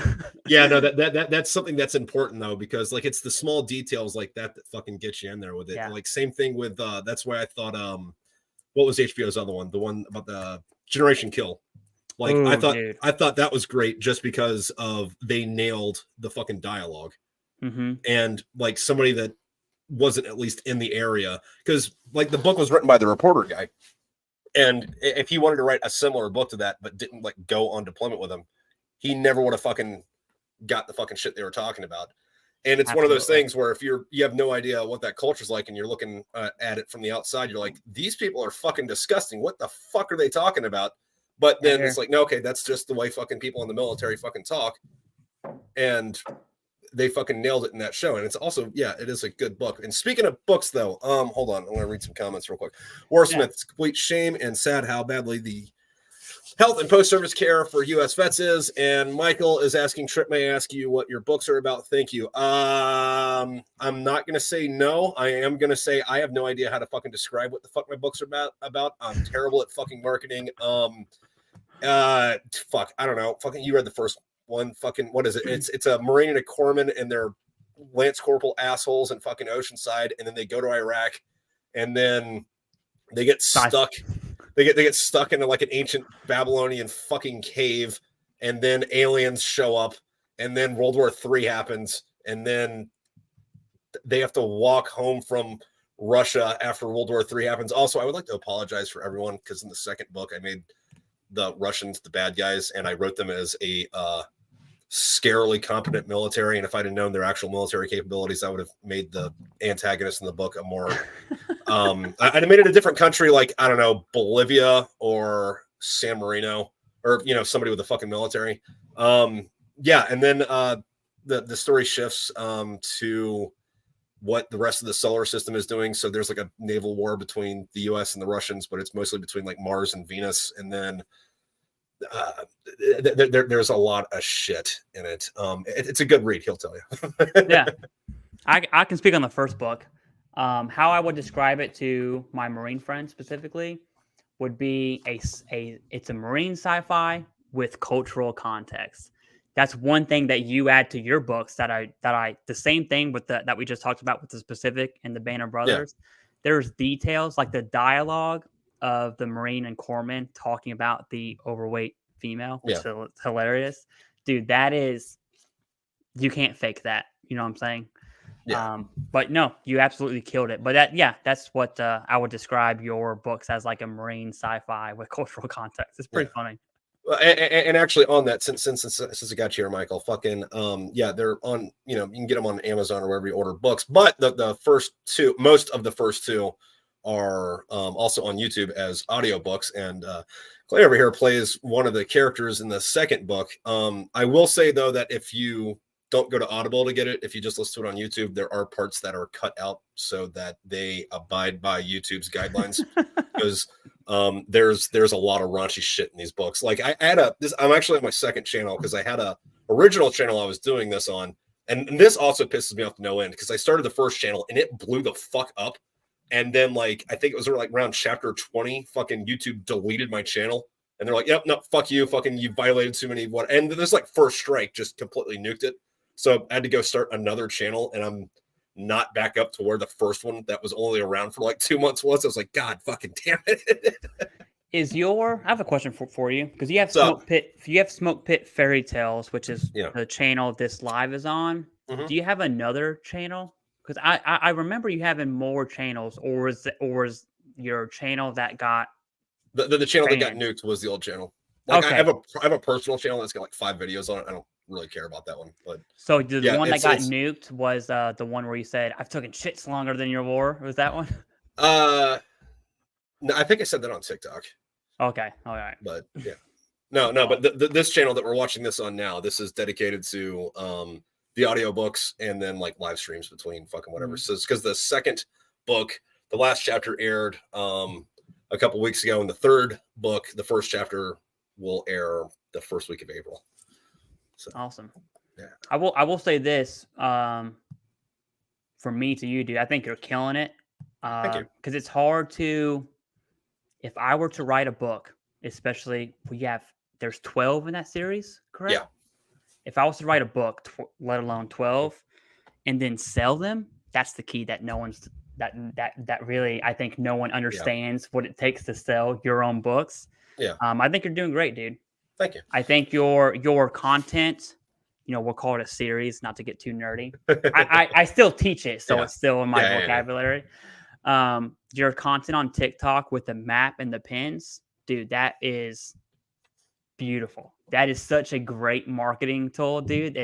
Yeah. No. That's something that's important though, because like it's the small details like that fucking get you in there with it. Yeah. Like same thing with that's why I thought what was HBO's other one? The one about the Generation Kill. Like Ooh, dude. I thought that was great just because of they nailed the fucking dialogue. Mm-hmm. And like somebody that wasn't at least in the area, because like the book was written by the reporter guy, and if he wanted to write a similar book to that but didn't like go on deployment with him, he never would have fucking got the fucking shit they were talking about. And it's one of those Absolutely. things where if you have no idea what that culture's like and you're looking at it from the outside, you're like, these people are fucking disgusting, what the fuck are they talking about? But then it's like, no, okay, that's just the way fucking people in the military fucking talk. And they fucking nailed it in that show. And it's also, yeah, it is a good book. And speaking of books, though, hold on, I'm gonna read some comments real quick. Warsmith, it's complete shame and sad how badly the health and post-service care for U.S. vets is. And Michael is asking, Trip, may I ask you what your books are about? Thank you. I'm not gonna say no. I am gonna say I have no idea how to fucking describe what the fuck my books are about. I'm terrible at fucking marketing. Fuck, I don't know. Fucking, you read the first one. Fucking, what is it? It's a Marine and a corpsman, and they're Lance Corporal assholes in fucking Oceanside, and then they go to Iraq, and then they get stuck. They get stuck into like an ancient Babylonian fucking cave, and then aliens show up, and then World War III happens, and then they have to walk home from Russia after World War III happens. Also, I would like to apologize for everyone because in the second book I made the Russians the bad guys, and I wrote them as a scarily competent military, and if I'd have known their actual military capabilities, I would have made the antagonist in the book a more I'd have made it a different country, like, I don't know, Bolivia or San Marino, or somebody with a fucking military. Yeah, and then the story shifts to what the rest of the solar system is doing. So there's like a naval war between the US and the Russians, but it's mostly between like Mars and Venus. And then there's a lot of shit in it. It's a good read, he'll tell you. Yeah. I can speak on the first book. How I would describe it to my Marine friends specifically would be it's a Marine sci-fi with cultural context. That's one thing that you add to your books that the same thing with that we just talked about with the Pacific and the Banner Brothers. Yeah. There's details like the dialogue of the Marine and corpsman talking about the overweight female, which is hilarious. Dude, you can't fake that. You know what I'm saying? Yeah. But no, you absolutely killed it. But that's what I would describe your books as, like a Marine sci-fi with cultural context. It's pretty funny. And actually on that, since I got you here, Michael, fucking they're on, you can get them on Amazon or wherever you order books, but the first two, most of the first two are also on YouTube as audiobooks. And Clay over here plays one of the characters in the second book. I will say though that if you don't go to Audible to get it, if you just listen to it on YouTube, there are parts that are cut out so that they abide by YouTube's guidelines. Because there's a lot of raunchy shit in these books. Like I'm actually on my second channel because I had a original channel I was doing this on, and this also pisses me off to no end because I started the first channel and it blew the fuck up, and then like I think it was like around chapter 20, fucking YouTube deleted my channel, and they're like, yep, no, fuck you, fucking you violated too many what, and this like first strike just completely nuked it. So I had to go start another channel, and I'm not back up to where the first one that was only around for like 2 months was. I was like, God fucking damn it. I have a question for you, because you have Smoke Pit Fairy Tales, which is the channel this live is on. Mm-hmm. Do you have another channel? Because I remember you having more channels, or is your channel that got the channel banned? That got nuked was the old channel. Like okay. I have a personal channel that's got like 5 videos on it. I don't really care about that one, but so the one that got nuked was the one where you said I've taken shits longer than your war. Was that one? No, I think I said that on TikTok. Okay, all right, but yeah, no, but this channel that we're watching this on now, this is dedicated to the audiobooks and then like live streams between fucking whatever. Mm-hmm. So it's because the second book, the last chapter aired a couple weeks ago, and the third book, the first chapter, will air the first week of April. So, awesome. Yeah. I will say this from me to you, dude. I think you're killing it. Thank you. Because it's hard to, if I were to write a book, especially there's 12 in that series, correct? Yeah. If I was to write a book, let alone 12, and then sell them, that's the key that no one's that really, I think no one understands what it takes to sell your own books. Yeah. I think you're doing great, dude. Thank you. I think your content, we'll call it a series, not to get too nerdy. I still teach it, so it's still in my vocabulary. Yeah. Your content on TikTok with the map and the pins, dude, that is beautiful. That is such a great marketing tool, dude.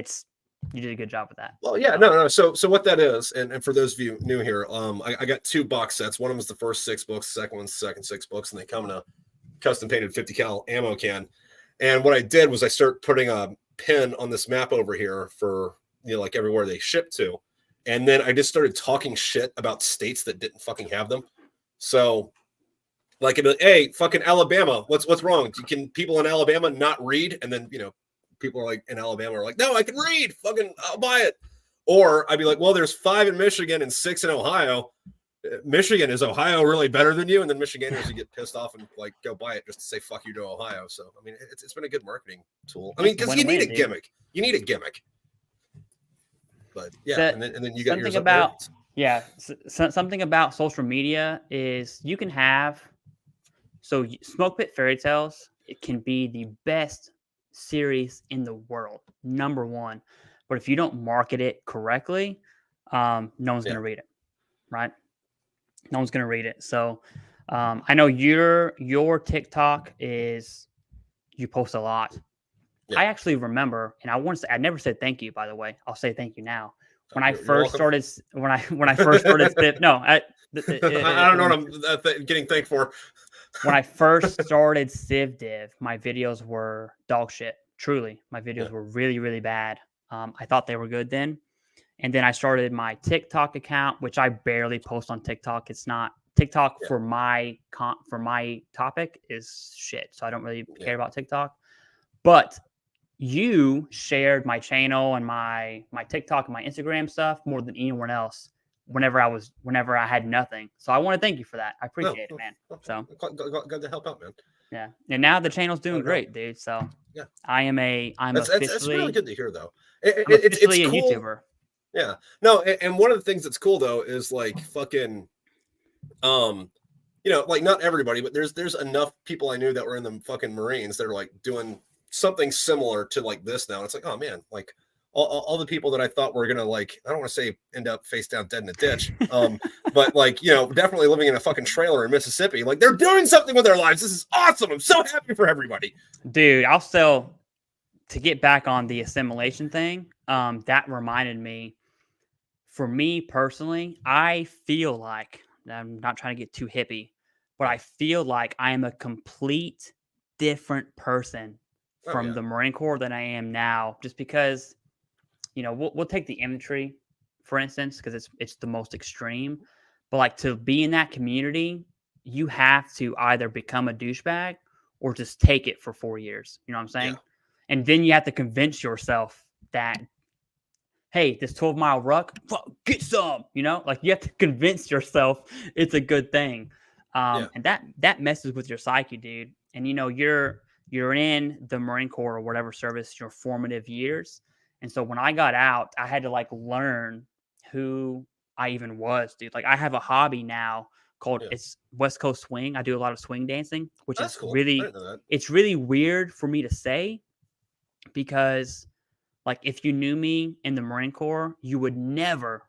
You did a good job with that. Well, yeah, no. So what that is, and for those of you new here, I got 2 box sets. One of them was the first 6 books, the second one's the second 6 books, and they come in a custom painted 50 cal ammo can. And what I did was I started putting a pin on this map over here for, like everywhere they ship to. And then I just started talking shit about states that didn't fucking have them. So like, hey, fucking Alabama, what's wrong? Can people in Alabama not read? And then, people are like in Alabama are like, no, I can read, fucking, I'll buy it. Or I'd be like, well, there's 5 in Michigan and 6 in Ohio. Michigan, is Ohio really better than you? And then Michiganders would get pissed off and like go buy it just to say fuck you to Ohio. So I mean, it's been a good marketing tool. I mean, because you need a gimmick. You need a gimmick. But yeah, and then you got yours about something about social media is you can have Smoke Pit Fairy Tales. It can be the best series in the world, number 1. But if you don't market it correctly, no one's going to read it, right? No one's going to read it. So I know your TikTok is, you post a lot. I actually remember, and I want to say I never said thank you, by the way. I'll say thank you now. When I You're first welcome. started, when I first started Civ, no, I don't know what I'm getting thanked for. when I first started CivDiv, my videos were dog shit. Truly, my videos were really, really bad. I thought they were good then, and then I started my TikTok account, which I barely post on TikTok. It's not TikTok Yeah. for my topic is shit, so I don't really care about TikTok. But you shared my channel and my TikTok and my Instagram stuff more than anyone else whenever I had nothing. So I want to thank you for that. I appreciate it, man. So Glad to help out, man. yeah. And now the channel's doing great, dude. So yeah, I'm that's really good to hear though. I'm It's officially a cool. YouTuber. Yeah. No, and one of the things that's cool though is like fucking like not everybody, but there's enough people I knew that were in the fucking Marines that are like doing something similar to like this now. It's like, oh man, like all the people that I thought were gonna like, I don't want to say end up face down dead in a ditch, but like definitely living in a fucking trailer in Mississippi, like they're doing something with their lives. This is awesome. I'm so happy for everybody, dude. I'll still to get back on the assimilation thing. That reminded me. For me personally, I feel like I'm not trying to get too hippie, but I feel like I am a complete different person from the Marine Corps than I am now, just because we'll take the infantry for instance because it's the most extreme, but like to be in that community, you have to either become a douchebag or just take it for 4 years. You know what I'm saying? And then you have to convince yourself that hey, this 12-mile ruck, get some, like you have to convince yourself it's a good thing. And that messes with your psyche, dude. And you're in the Marine Corps or whatever service, your formative years. And so when I got out, I had to like learn who I even was, dude. Like I have a hobby now called it's West Coast swing. I do a lot of swing dancing, which that's is cool. it's really weird for me to say because like, if you knew me in the Marine Corps, you would never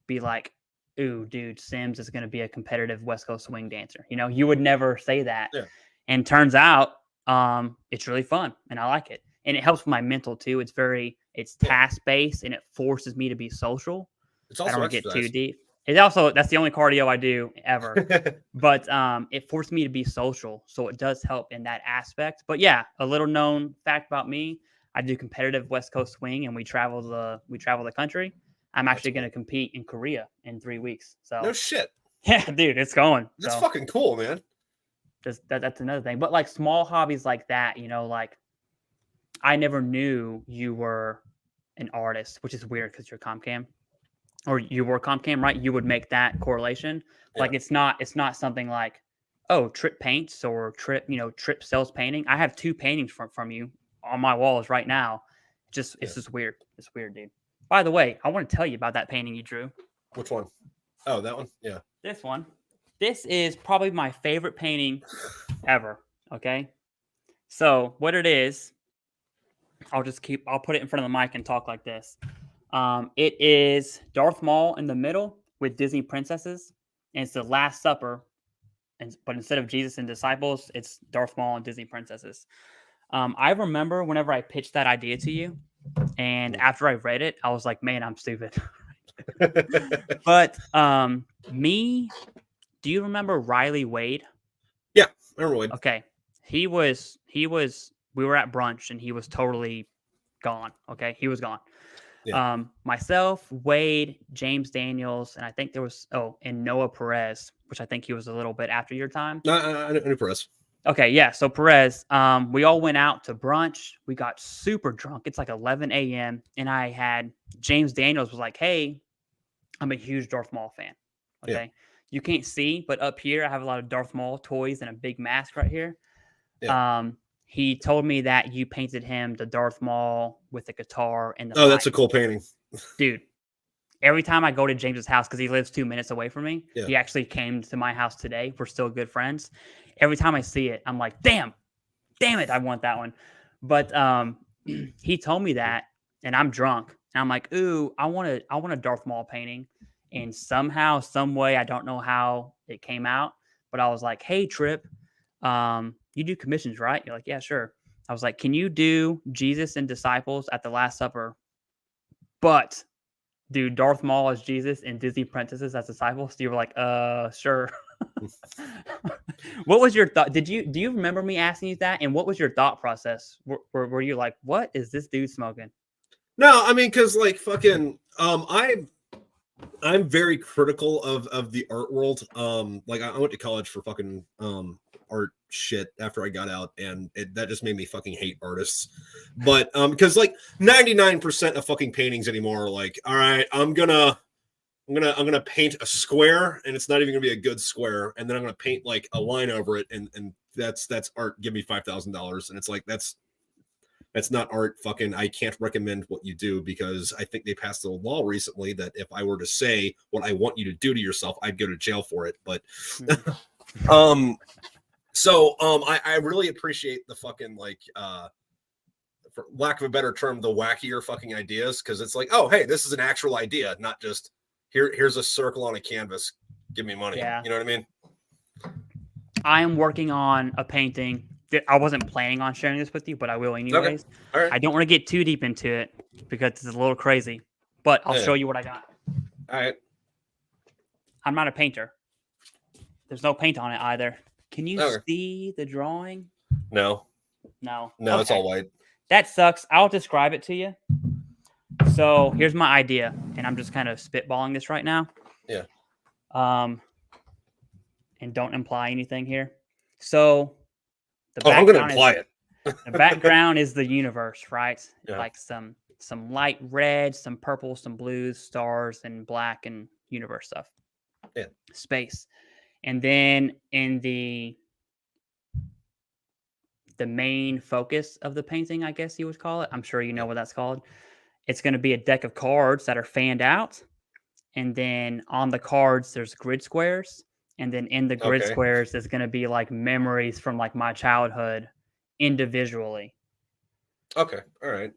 be like, ooh, dude, Sims is going to be a competitive West Coast swing dancer. You would never say that. Yeah. And turns out it's really fun and I like it. And it helps with my mental too. It's task based and it forces me to be social. It's also I don't want to get too deep. That's the only cardio I do ever. But it forced me to be social. So it does help in that aspect. But yeah, a little known fact about me. I do competitive West Coast swing, and we travel the country. I'm actually going to compete in Korea in 3 weeks. So no shit. Yeah, dude, it's going. That's fucking cool, man. That's another thing. But like small hobbies like that, like I never knew you were an artist, which is weird because you're ComCam or you were ComCam, right? You would make that correlation. Like it's not something like, oh, Trip paints or Trip sells painting. I have 2 paintings from you on my walls right now. It's just weird. It's weird, dude. By the way, I want to tell you about that painting you drew. Which one? Oh, that one? Yeah. This one. This is probably my favorite painting ever. Okay. So what it is, I'll put it in front of the mic and talk like this. It is Darth Maul in the middle with Disney princesses, and it's the Last Supper. But instead of Jesus and disciples, it's Darth Maul and Disney princesses. I remember whenever I pitched that idea to you, and after I read it, I was like, "Man, I'm stupid." But do you remember Riley Wade? Yeah, I remember Wade. Okay, he was. We were at brunch, and he was totally gone. Okay, he was gone. Yeah. Myself, Wade, James Daniels, and I think there was and Noah Perez, which I think he was a little bit after your time. I knew Perez. Okay, yeah. So Perez, we all went out to brunch. We got super drunk. It's like 11 a.m. And I had James Daniels was like, "Hey, I'm a huge Darth Maul fan." Okay, yeah. You can't see, but up here I have a lot of Darth Maul toys and a big mask right here. Yeah. He told me that you painted him the Darth Maul with the guitar and the. Oh, that's a cool painting, dude. Every time I go to James's house, because he lives 2 minutes away from me, he actually came to my house today. We're still good friends. Every time I see it, I'm like, damn it, I want that one. But he told me that, and I'm drunk, and I'm like, ooh, I want a Darth Maul painting. And somehow, some way, I don't know how it came out, but I was like, hey, Trip, you do commissions, right? You're like, yeah, sure. I was like, can you do Jesus and disciples at the Last Supper, but do Darth Maul as Jesus and Disney princesses as disciples? You were like, sure. What was your thought? Do you remember me asking you that? And what was your thought process? Were you like, what is this dude smoking? No, I mean, because like fucking, I'm very critical of the art world. Like I went to college for fucking art shit after I got out, and that just made me fucking hate artists. But because like 99% of fucking paintings anymore are like, all right, I'm gonna paint a square, and it's not even gonna be a good square, and then I'm gonna paint like a line over it, and that's art. Give me $5,000, and it's like that's not art. Fucking, I can't recommend what you do because I think they passed a law recently that if I were to say what I want you to do to yourself, I'd go to jail for it. But, I really appreciate the fucking like, for lack of a better term, the wackier fucking ideas because it's like, oh, hey, this is an actual idea, not just here's a circle on a canvas. Give me money. Yeah. You know what I mean? I am working on a painting. I wasn't planning on sharing this with you, but I will anyways. Okay. All right. I don't want to get too deep into it because it's a little crazy, but I'll show you what I got. All right. I'm not a painter. There's no paint on it either. Can you see the drawing? No. No. No, It's all white. That sucks. I'll describe it to you. So here's my idea, and I'm just kind of spitballing this right now. Yeah. And don't imply anything here. So I'm going to imply it. The background is the universe, right? Yeah. Like some light red, some purple, some blues, stars, and black, and universe stuff. Yeah. Space. And then in the main focus of the painting, I guess you would call it. I'm sure you know what that's called. It's going to be a deck of cards that are fanned out. And then on the cards, there's grid squares. And then in the grid squares, there's going to be like memories from like my childhood individually. Okay. All right.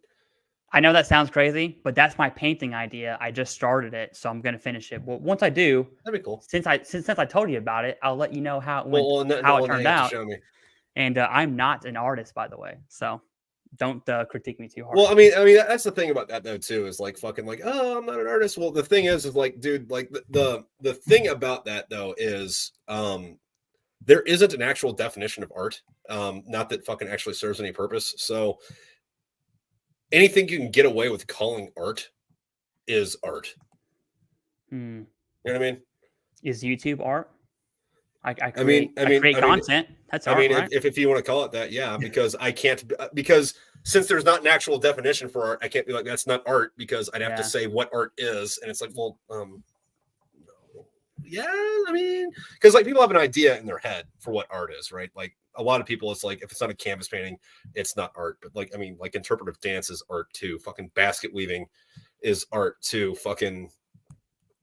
I know that sounds crazy, but that's my painting idea. I just started it, so I'm going to finish it. Well, once I do, that'd be cool. Since I told you about it, I'll let you know how it went, how it turned out. Show me. And I'm not an artist, by the way, so don't critique me too hard. Well, I mean, that's the thing about that though too is like fucking like, oh, I'm not an artist. Well, the thing is like, dude, like the thing about that though is there isn't an actual definition of art. Not that fucking actually serves any purpose. So anything you can get away with calling art is art. You know what I mean? Is YouTube art? I create content. That's art, right? if you want to call it that, yeah, because I can't, because since there's not an actual definition for art, I can't be like, that's not art, because I'd have to say what art is. And it's like, well, yeah, I mean, because like people have an idea in their head for what art is, right? Like a lot of people, it's like, if it's not a canvas painting, it's not art. But like, I mean, like interpretive dance is art too. Fucking basket weaving is art too. Fucking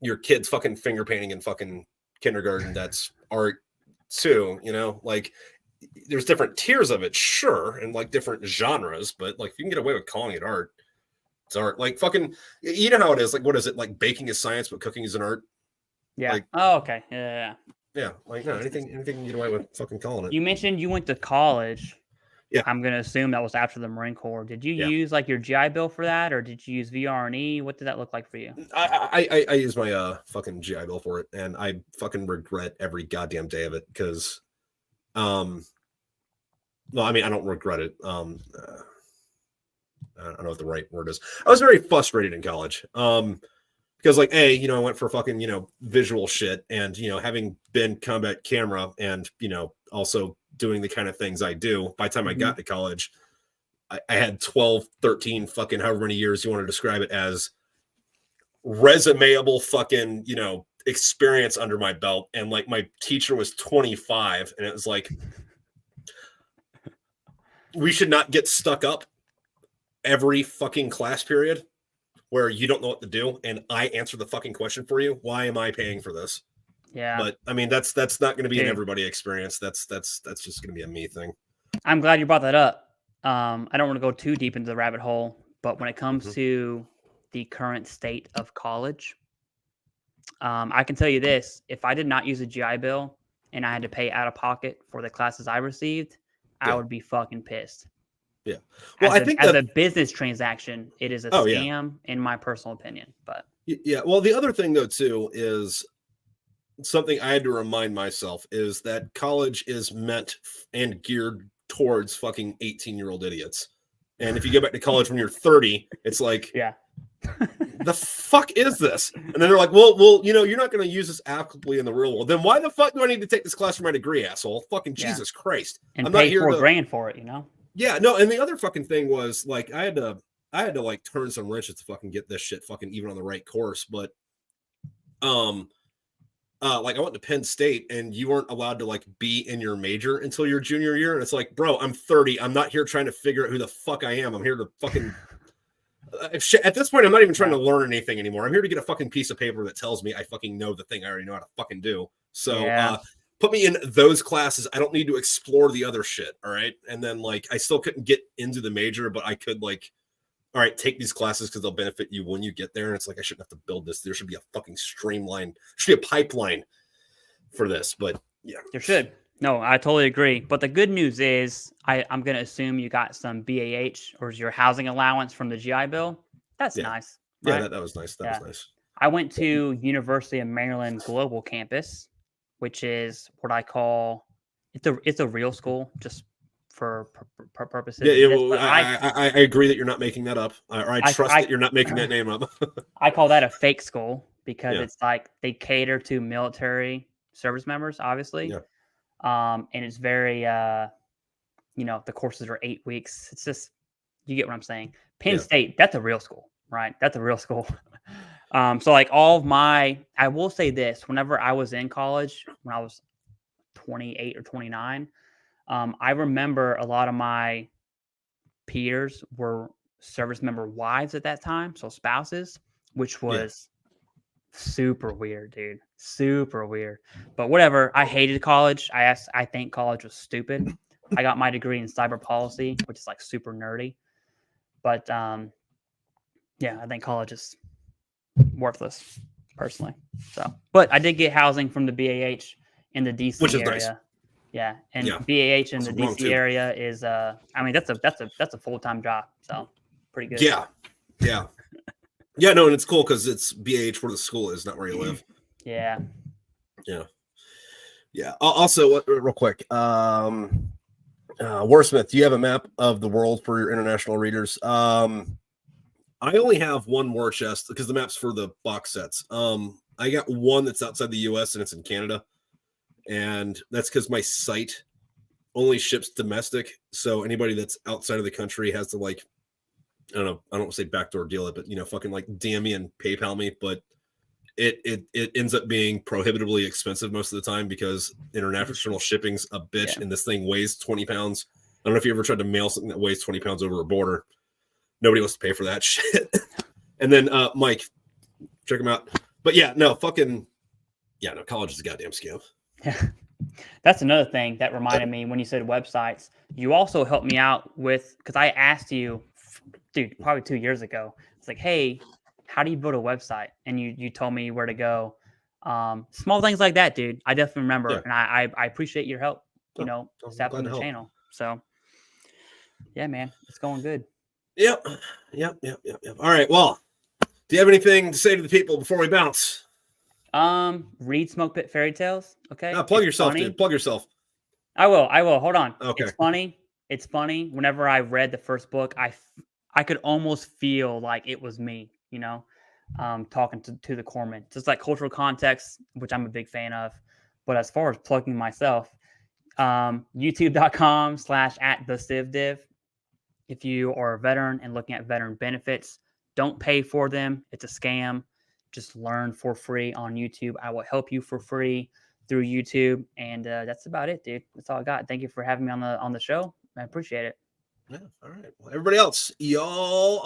your kids fucking finger painting in fucking kindergarten, that's art too, you know? Like there's different tiers of it, sure, and like different genres, but like if you can get away with calling it art, it's art. Like fucking, you know how it is, like what is it, like baking is science but cooking is an art? Yeah. Like, okay. Yeah. Like no, anything you can get away with fucking calling it. You mentioned you went to college. Yeah. I'm gonna assume that was after the Marine Corps. Did you use like your GI Bill for that, or did you use VR&E? What did that look like for you? I use my fucking GI Bill for it, and I fucking regret every goddamn day of it because, well, I mean, I don't regret it. I don't know what the right word is. I was very frustrated in college. Because like, I went for fucking, visual shit, and, having been combat camera and, also doing the kind of things I do, by the time I got to college, I had 12, 13, fucking however many years you want to describe it as, resumeable fucking, experience under my belt. And like my teacher was 25, and it was like, we should not get stuck up every fucking class period where you don't know what to do and I answer the fucking question for you. Why am I paying for this? Yeah. But I mean, that's not going to be an everybody experience. That's just going to be a me thing. I'm glad you brought that up. I don't want to go too deep into the rabbit hole, but when it comes to the current state of college, I can tell you this: if I did not use a GI Bill and I had to pay out of pocket for the classes I received, I would be fucking pissed. Yeah. Well, I think as that. a business transaction, it is a Oh yeah. scam, in my personal opinion. But Yeah. Well, the other thing though too is something I had to remind myself is that college is meant and geared towards fucking 18-year-old idiots. And if you go back to college when you're 30, it's like, yeah, the fuck is this? And then they're like, well, you're not going to use this applicably in the real world. Then why the fuck do I need to take this class for my degree, asshole? Fucking yeah, Jesus Christ. and I'm not pay here to. $4,000 for it. Yeah, no. And the other fucking thing was like, I had to like turn some wrenches to fucking get this shit fucking even on the right course. But, like I went to Penn State and you weren't allowed to like be in your major until your junior year. And it's like, bro, I'm 30. I'm not here trying to figure out who the fuck I am. I'm here to fucking at this point, I'm not even trying to learn anything anymore. I'm here to get a fucking piece of paper that tells me I fucking know the thing I already know how to fucking do. So Yeah. put me in those classes. I don't need to explore the other shit. All right. And then like I still couldn't get into the major, but I could like, all right, take these classes because they'll benefit you when you get there. And it's like I shouldn't have to build this. There should be a fucking streamline, there should be a pipeline for this. But yeah. There should. No, I totally agree. But the good news is, I'm going to assume you got some BAH or your housing allowance from the GI Bill. That's nice. Right? Yeah, that was nice. That was nice. I went to University of Maryland Global Campus, which is what I call it's a real school, just for purposes. Yeah, of this. well, I agree that you're not making that up, or I trust that you're not making that name up. I call that a fake school because it's like they cater to military service members, obviously. Yeah. And it's very, the courses are 8 weeks. It's just, you get what I'm saying. Penn State, that's a real school, right? That's a real school. So like I will say this, whenever I was in college, when I was 28 or 29, I remember a lot of my peers were service member wives at that time. So spouses, which was super weird, dude. Super weird. But whatever. I hated college. I think college was stupid. I got my degree in cyber policy, which is like super nerdy. But I think college is worthless, personally. So, but I did get housing from the BAH in the DC which is area. Nice. Yeah, and BAH in the DC area is that's a full-time job. So pretty good. Yeah. Yeah, no, and it's cool because it's BAH where the school is, not where you live. Yeah. Also, real quick, Wordsmith, do you have a map of the world for your international readers? I only have one war chest because the map's for the box sets. I got one that's outside the US and it's in Canada, and that's because my site only ships domestic. So anybody that's outside of the country has to like, I don't want to say backdoor deal it, but fucking like DM me and PayPal me. But it ends up being prohibitively expensive most of the time because international shipping's a bitch, and this thing weighs 20 pounds. I don't know if you ever tried to mail something that weighs 20 pounds over a border. Nobody wants to pay for that shit. And then Mike, check him out. But college is a goddamn scam. Yeah. That's another thing that reminded me when you said websites. You also helped me out with, because I asked you, dude, probably 2 years ago. It's like, hey, how do you build a website? And you told me where to go. Small things like that, dude. I definitely remember, and I appreciate your help. Establishing the channel. So, yeah, man, it's going good. Yep. All right. Well, do you have anything to say to the people before we bounce? Read Smoke Pit Fairy Tales. Okay. Plug yourself, dude. Plug yourself. I will. Hold on. Okay. It's funny. Whenever I read the first book, I could almost feel like it was me, talking to the corpsman. Just like cultural context, which I'm a big fan of. But as far as plugging myself, youtube.com/@TheCivDiv. If you are a veteran and looking at veteran benefits, don't pay for them. It's a scam. Just learn for free on YouTube. I will help you for free through YouTube. And that's about it, dude. That's all I got. Thank you for having me on the show. I appreciate it. Yeah. All right. Well, everybody else, y'all.